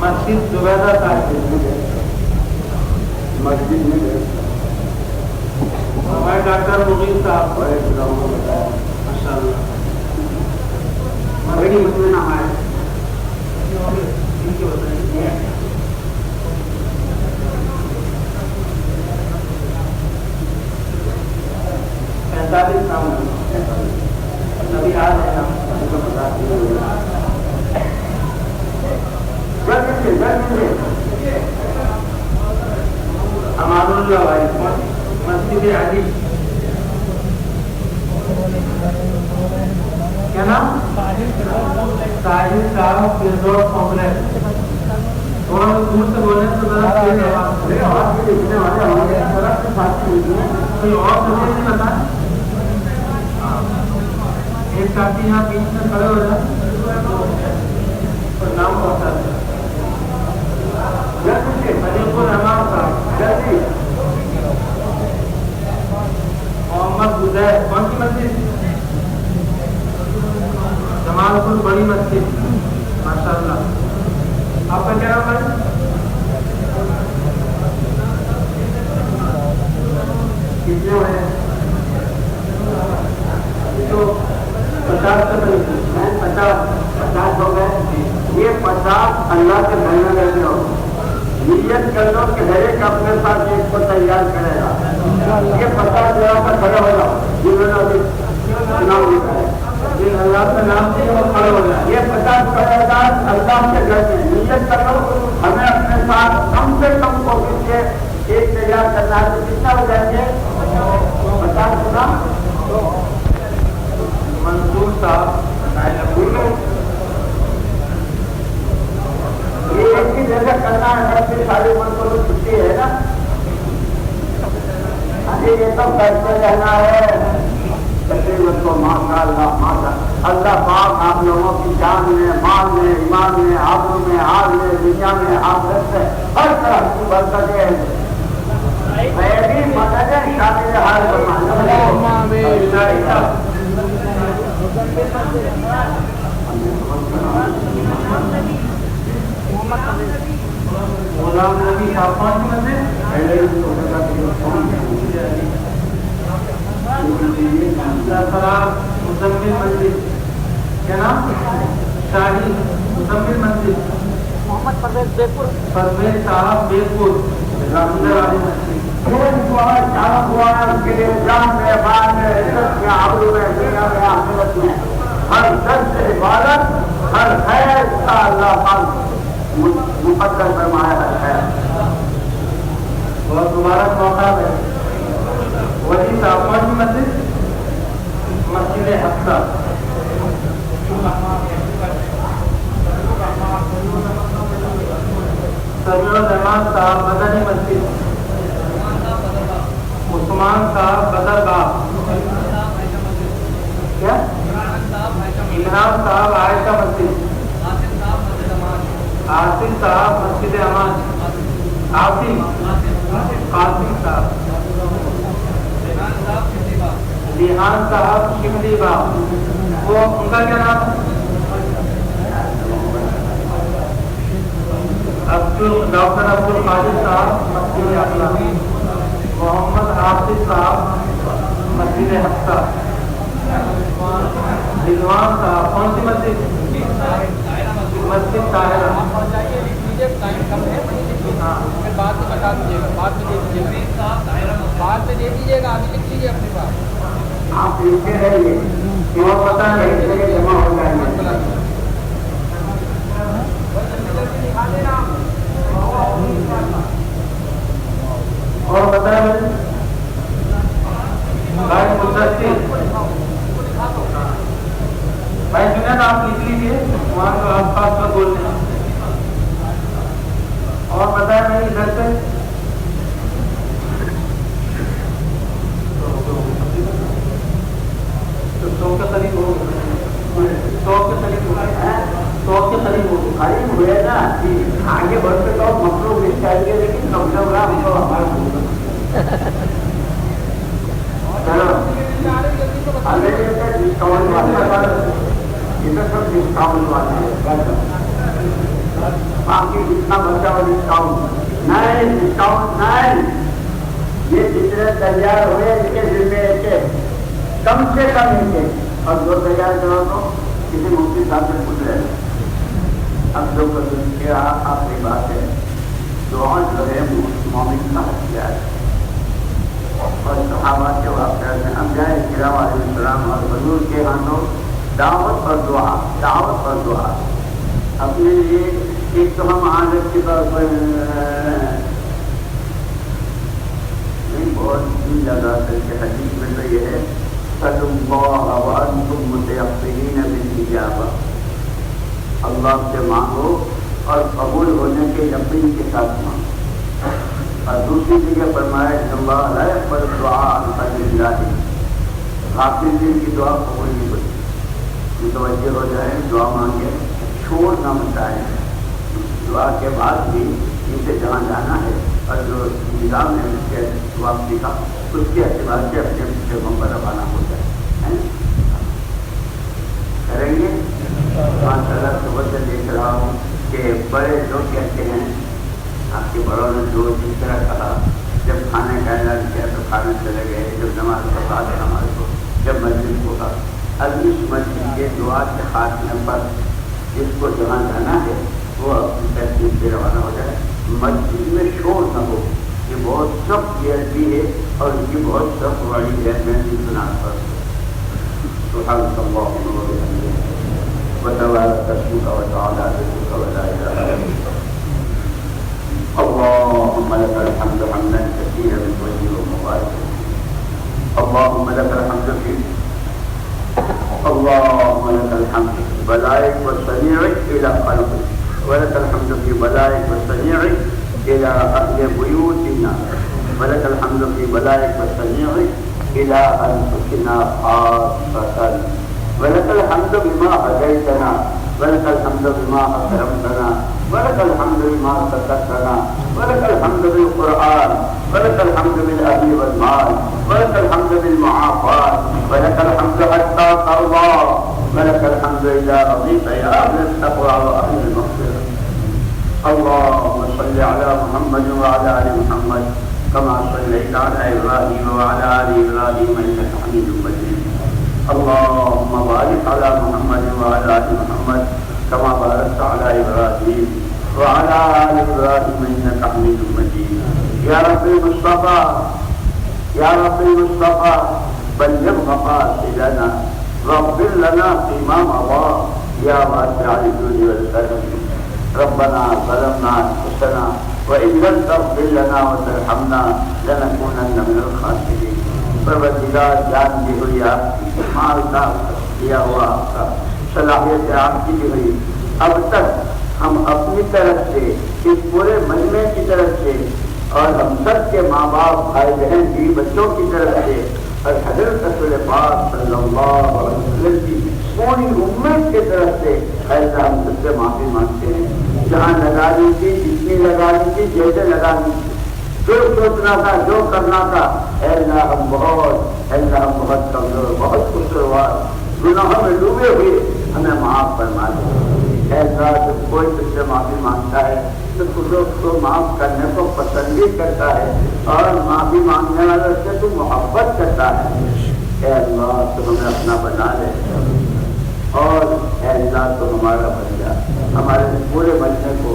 مسجد زبیدہ صاحب مسجد میں ہمارے ڈاکٹر مغیر صاحب ماشاء اللہ بڑی مسئلہ نام ہے. نام ابھی آ رہے ہیں امان اللہ بھائی مسجد علی کیا نام ساحل صاحب فردوس کمپلیکس تھوڑا دور سے بولیں تو کوئی اور سمجھ نہیں بتا ایک ساتھی یہاں بیچ میں کھڑے ہو جائیں اور نام پہنچا دیں علیق الرحمان صاحب محمد زبیر کون سی مسجد جمال پور بڑی مسجد ماشاء اللہ آپ کا کیا نام ہے کتنے ہوئے تو 50 ہو گئے. یہ 50 اللہ کے بہنا رہتے ہو نیت کر دو کہ ہر ایک اپنے ساتھ ایک کو تیار کرے گا. یہ 50 جگہ پر کھڑے ہو جاؤ جنہوں نے اللہ کا نام سے وہ کھڑے ہو جائے. یہ 50,000 اللہ سے ڈرتے ہیں. نیت کرو ہمیں اپنے ساتھ کم سے کم کوشش سے 1,000 کرنا ہے. تو کتنا ہو جائیں گے؟ 50,000. منصور صاحب یہ ایک ہی جگہ کرنا ہے. پھر سارے منصور کو چھٹی ہے نا. یہ تو کرتے رہنا ہے. تقریباً کو ماشاء اللہ اللہ پاک آپ لوگوں کی جان میں، مال میں، ایمان میں، آبرو میں، حال میں، دنیا میں، آخرت میں ہر طرح کی برکتیں میں بھی مدد شامل حال غلام نبی صاحب کون سی مسجد؟ مزمل مسجد. کیا نام؟ شاہی مزمل مسجد. محمد پرویز بیپور. پرویز صاحب بیپور رامدر علی مسجد. کے لیے جان میں، مال میں، عزت میں، آبرو میں، دنیا میں، آخرت میں ہر درد عبادت، ہر خیر کا اللہ پاک مقدر فرمایا ہے. بہت مبارک موقع ہے. ولی صاحب کون سی مسجد؟ مسجد حفصہ. سمیع الرحمان صاحب مدنی مسجد. عثمان صاحب بدر باغ. کیا؟ عمران صاحب عائشہ مسجد. عاصم صاحب مسجد امان. عاصم قاسم صاحب. ریحان صاحب شملی باغ. وہ ان کا کیا نام؟ ڈاکٹر عبد القادر صاحب مسجد اقلا. محمد آصف صاحب مسجد حفصہ. رضوان صاحب کون سی مسجد؟ مسجد طاہرہ. بعد میں بتا دیجیے گا، بعد میں دے دیجیے گا، بعد میں دے دیجیے گا. ابھی لکھ لیجیے اپنے پاس. آپ لکھتے رہیے کیوں پتا نہیں جمع ہو جائیں گے. اور بتائیں بھائی مدثر بھائی جنید آپ لکھ لیجیے وہاں کا آس پاس میں بولتے ہیں. اور بتائیں بھائی ادھر سے تو 100 کے قریب ہو گئے. 100 کے قریب ہو گئے. 100 کے قریب ہو گئے. قریب ہوئے نا. آگے بڑھتے تو مطلوب مل جائیں گے لیکن کم سے کم ہم تو ہمارا چلو آگے ڈسکاؤنٹ والا ادھر سب ڈسکاؤنٹ والے باقی جتنا بچا ہو ڈسکاؤنٹ نہیں. ڈسکاؤنٹ نہیں. یہ جتنے تیار ہوئے اس کے ذمے کے کم سے کم ایک اور 2 تیار کرو تو کسی مفتی صاحب سے پوچھ رہے. اب جو کیا آخری بات ہے دعا جو ہے مومن کا ہتھیار ہے. اور صحابہ کے واقعہ میں انبیاء کرام علیہ السلام اور حضور کے ہاتھوں دعوت اور دعا، دعوت اور دعا. اپنے لیے ایک تو ہم عادت کے طور پر نہیں بہت زیادہ کہ حدیث میں تو یہ ہے اللہ سے مانگو اور قبول ہونے کے یقین کے ساتھ مانگو. اور دوسری جگہ فرمایا اللہ علیہ پر دعا غافل دل کی دعا قبول نہیں ہوتی. متوجہ ہو جائے دعا مانگے چھوڑ نہ مٹائیں. دعا کے بعد بھی ان سے جہاں جانا ہے اور جو نظام ہے اس کے واپسی کا اس کے اعتبار سے اپنے جگہوں پر روانہ ہو جائے. کریں گے. ماشاء اللہ صبح سے دیکھ رہا ہوں کہ بڑے لوگ کہتے ہیں آپ کے بڑوں نے جو جس طرح کہا جب کھانے کا اعلان کیا تو کھانے چلے گئے. جب نماز کا بعد ہمارے کو جب مسجد کو کہا اب اس مسجد کے دعا کے خاتمے پر جس کو جہاں جانا ہے وہ اپنی ترتیب سے روانہ ہو جائے. مسجد میں شور نہ ہو. یہ بہت سخت بھی ہے اور ان کی بہت سخت والی ہے. میں بھی سنا پر سبحانك اللهم وبحمدك وتبارك اسمك وتعالى ذكرك ولا اله الا انت اللهم لك الحمد حمدا كثيرا طيبا مباركا اللهم لك الحمد فيه اللهم لك الحمد في بلائك وصنيعك الى قلبك ولك الحمد في بلائك وصنيعك الى اهل بيوتنا ولك الحمد في بلائك وصنيعك الى انفسنا خاصه ولك الحمد بما هديتنا ولك الحمد بما اكرمتنا ولك الحمد بما سترتنا ولك الحمد بالقرآن ولك الحمد بالأهل والمال ولك الحمد بالمعافاة ولك الحمد حتى ترضى ولك الحمد إذا رضيت يا أهل التقوى وأهل المغفرة اللهم صل على محمد وعلى آل محمد كما صليت على إبراهيم وعلى آل إبراهيم إنك حميد مجيد اللهم بارك على محمد وعلى آل محمد كما باركت على إبراهيم وعلى آل إبراهيم إنك حميد مجيد يا رب المصطفى يا رب المصطفى بلغ مقاصدنا واغفر لنا فيما مضى يا واسع الجود والكرم ربنا ظلمنا أنفسنا وإن لم تغفر لنا وترحمنا لنكونن من الخاسرين پروردگار جان دی ہوئی آپ کی مال کا دیا ہوا آپ کا صلاحیت آپ کی دی ہوئی اب تک ہم اپنی طرف سے اس پورے مجمع کی طرف سے اور ہم سب کے ماں باپ بھائی بہن بیوی بچوں کی طرف سے اور حضرت رسول پاک صلی اللہ علیہ وسلم کی پوری امت کی طرف سے ایسا ہم سب سے معافی مانگتے ہیں جہاں لگانی تھی جتنی لگانی تھی جیسے لگانی تھی جو سوچنا تھا جو کرنا تھا اے اللہ ہم بہت کمزور بہت قصوروار گناہوں میں ڈوبے ہوئے ہمیں معاف فرما دے اے اللہ جب کوئی تجھ سے معافی مانگتا ہے تو لوگ کو معاف کرنے کو پسند بھی کرتا ہے اور معافی مانگنے والے سے تو محبت کرتا ہے اے اللہ تو ہمیں اپنا بنا لے اور اے اللہ تو ہمارا بن جا ہمارے پورے بچنے کو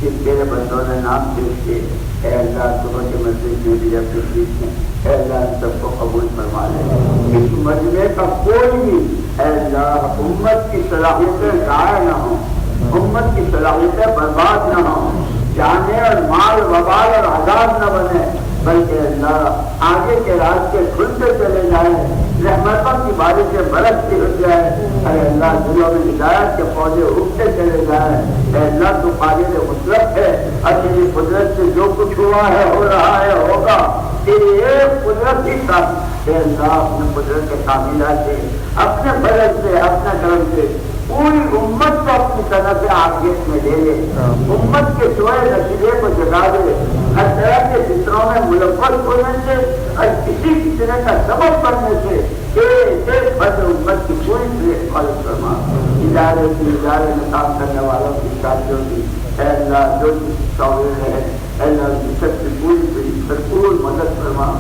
اس تیرے بندوں نے نام پیش کے اے اللہ صبح کے مسجد میں بھی اپنی چیز میں اے اللہ سب کو قبول فرما لے اس مجمع کا کوئی بھی اے اللہ امت کی صلاحیتیں ضائع نہ ہوں امت کی صلاحیتیں برباد نہ ہوں جانے اور مال وبال اور عذاب نہ بنے بلکہ اللہ آگے کے راستے کھلتے چلے جائیں رحمتوں کی بارشیں برستی ہو جائے اے اللہ دلوں میں ہدایت کے پودے اگتے چلے جائیں اے اللہ تو قادر مطلق ہے اور تیری قدرت سے جو کچھ ہوا ہے ہو رہا ہے ہوگا تیری ایک قدرت کی ساتھ اے اللہ اپنے قدرت کے تعمیرات سے اپنے فضل سے اپنے کرم سے پوری امت کو اپنی طرح سے عافیت میں لے لے امت کے سوئے نشیلے کو جگا دے ہر طرح کے فطروں میں ملوث ہونے سے اور کسی طرح کا سبب بننے سے ایک بدر امت کی پوری حفاظت فرما ادارے میں کام کرنے والوں کی ساتھیوں کی اے اللہ جو شعور ہے اے اللہ کی سب کی پوری بھرپور مدد فرما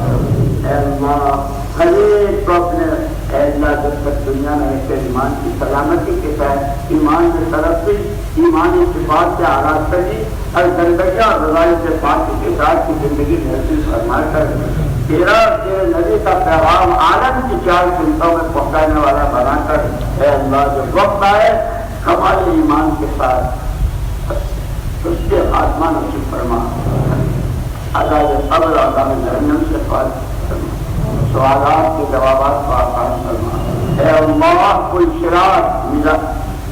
اے اللہ ہر ایک کو اپنے اے اللہ جب تک دنیا میں ایک ایمان کی سلامتی کے ساتھ ایمان میں ترقی ایمانی صفات سے آراستگی اور زندگی اور رضائی سے پاکی کے ساتھ کی زندگی محسوس فرما کر تیرا تیرے نبی کا پیغام عالم کی چار سنتوں میں پہنچانے والا بنا کر اے اللہ جب وقت آئے ہمارے ایمان کے ساتھ اس کے خاتمہ نصیب فرما عذاب قبر عذاب جہنم سے حفاظت فرما سوالات کے جوابات کو آسان فرما اے اللہ کوئی شراط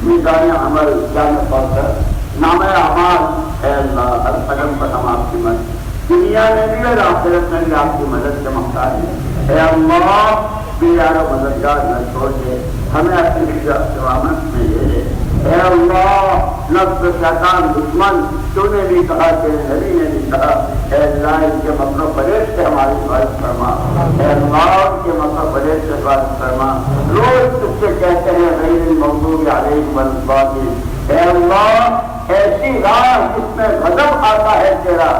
میزان عمل جانے پہنچ نام اعمال اے اللہ ہر قدم پر ہم آپ کی مدد دنیا میں بھی اور آخرت میں بھی آپ کی مدد سے محتاج ہے اے اللہ بیار و مددگار نہ چھوڑ دے ہمیں اپنی قیامت میں لے لے اے اللہ نفس شیطان دشمن تو نے بھی کہا تیرے نبی نے بھی کہا اے اللہ ان کے مکر و فریب سے ہماری حفاظت فرما اے اللہ ان کے مکر و فریب سے حفاظت فرما روز تجھ سے کہتے ہیں غیر المغضوب علیہم ولا الضالین اے اللہ ایسی راہ جس میں غضب آتا ہے تیرا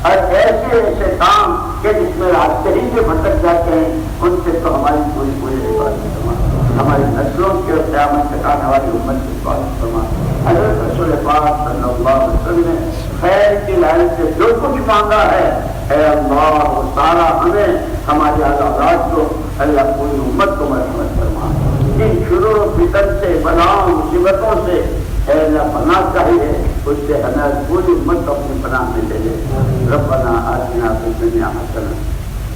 اور ایسے کام کہ جس میں راستے ہی سے بھٹک جاتے ہیں ان سے تو ہماری پوری حفاظت فرما ہماری نسلوں کی اور قیامت تک آنے والی امت کی حفاظت فرما حضرت رسول پاک صلی اللہ علیہ وسلم نے خیر کی لائن سے جو کچھ مانگا ہے اے اللہ وہ سارا ہمیں ہمارے اولاد کو اللہ پوری امت کو مرحمت فرما جن شرور و فتن سے بلاؤں مصیبتوں سے اے اللہ پناہ چاہیے، اس سے ہمیں پوری امت اپنی پناہ میں لے لے۔ ربنا آتنا فی الدنیا حسنہ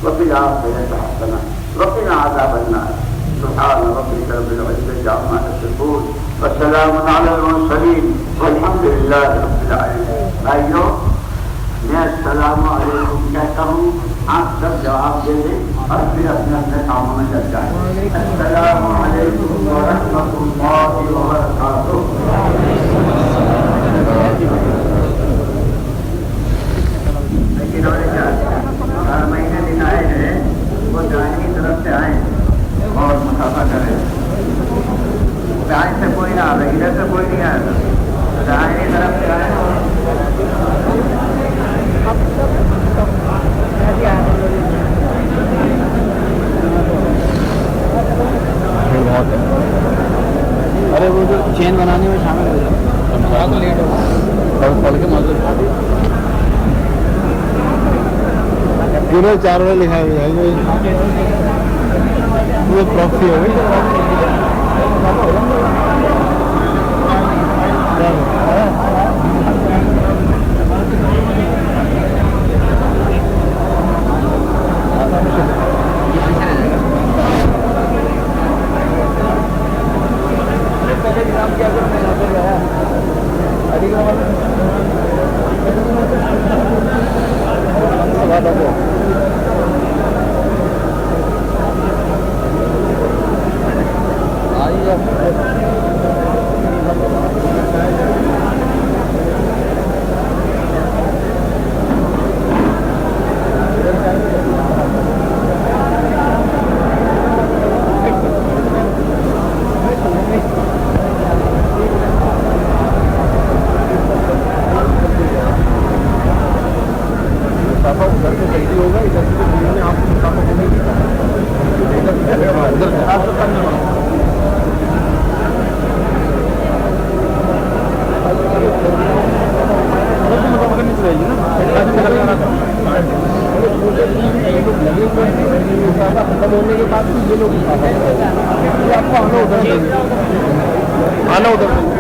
وفی الآخرۃ حسنہ وقنا عذاب النار۔ سبحان ربک رب العزۃ عما یصفون وسلام علی المرسلین والحمد للہ رب العالمین۔ بھائیو، میں السلام علیکم کہتا ہوں، آپ سب جواب دے دیں اور پھر اپنے اپنے کاموں میں لگ جائیں۔ السلام علیکم ورحمۃ اللہ وبرکاتہ۔ ہر مہینے دن آئے ہیں وہ دائیں طرف سے آئیں اور مسافہ کریں۔ دائیں سے کوئی نہ آئے، ادھر سے کوئی نہیں آئے، دائیں طرف سے آئے۔ ارے وہ جو چین بنانے میں شامل ہو جائے، لیٹ ہو پڑھ کے معذرت پورے 4 بجے لکھا ہوا ہے، وہ پراکسی ہو گئی۔ آنا ادھر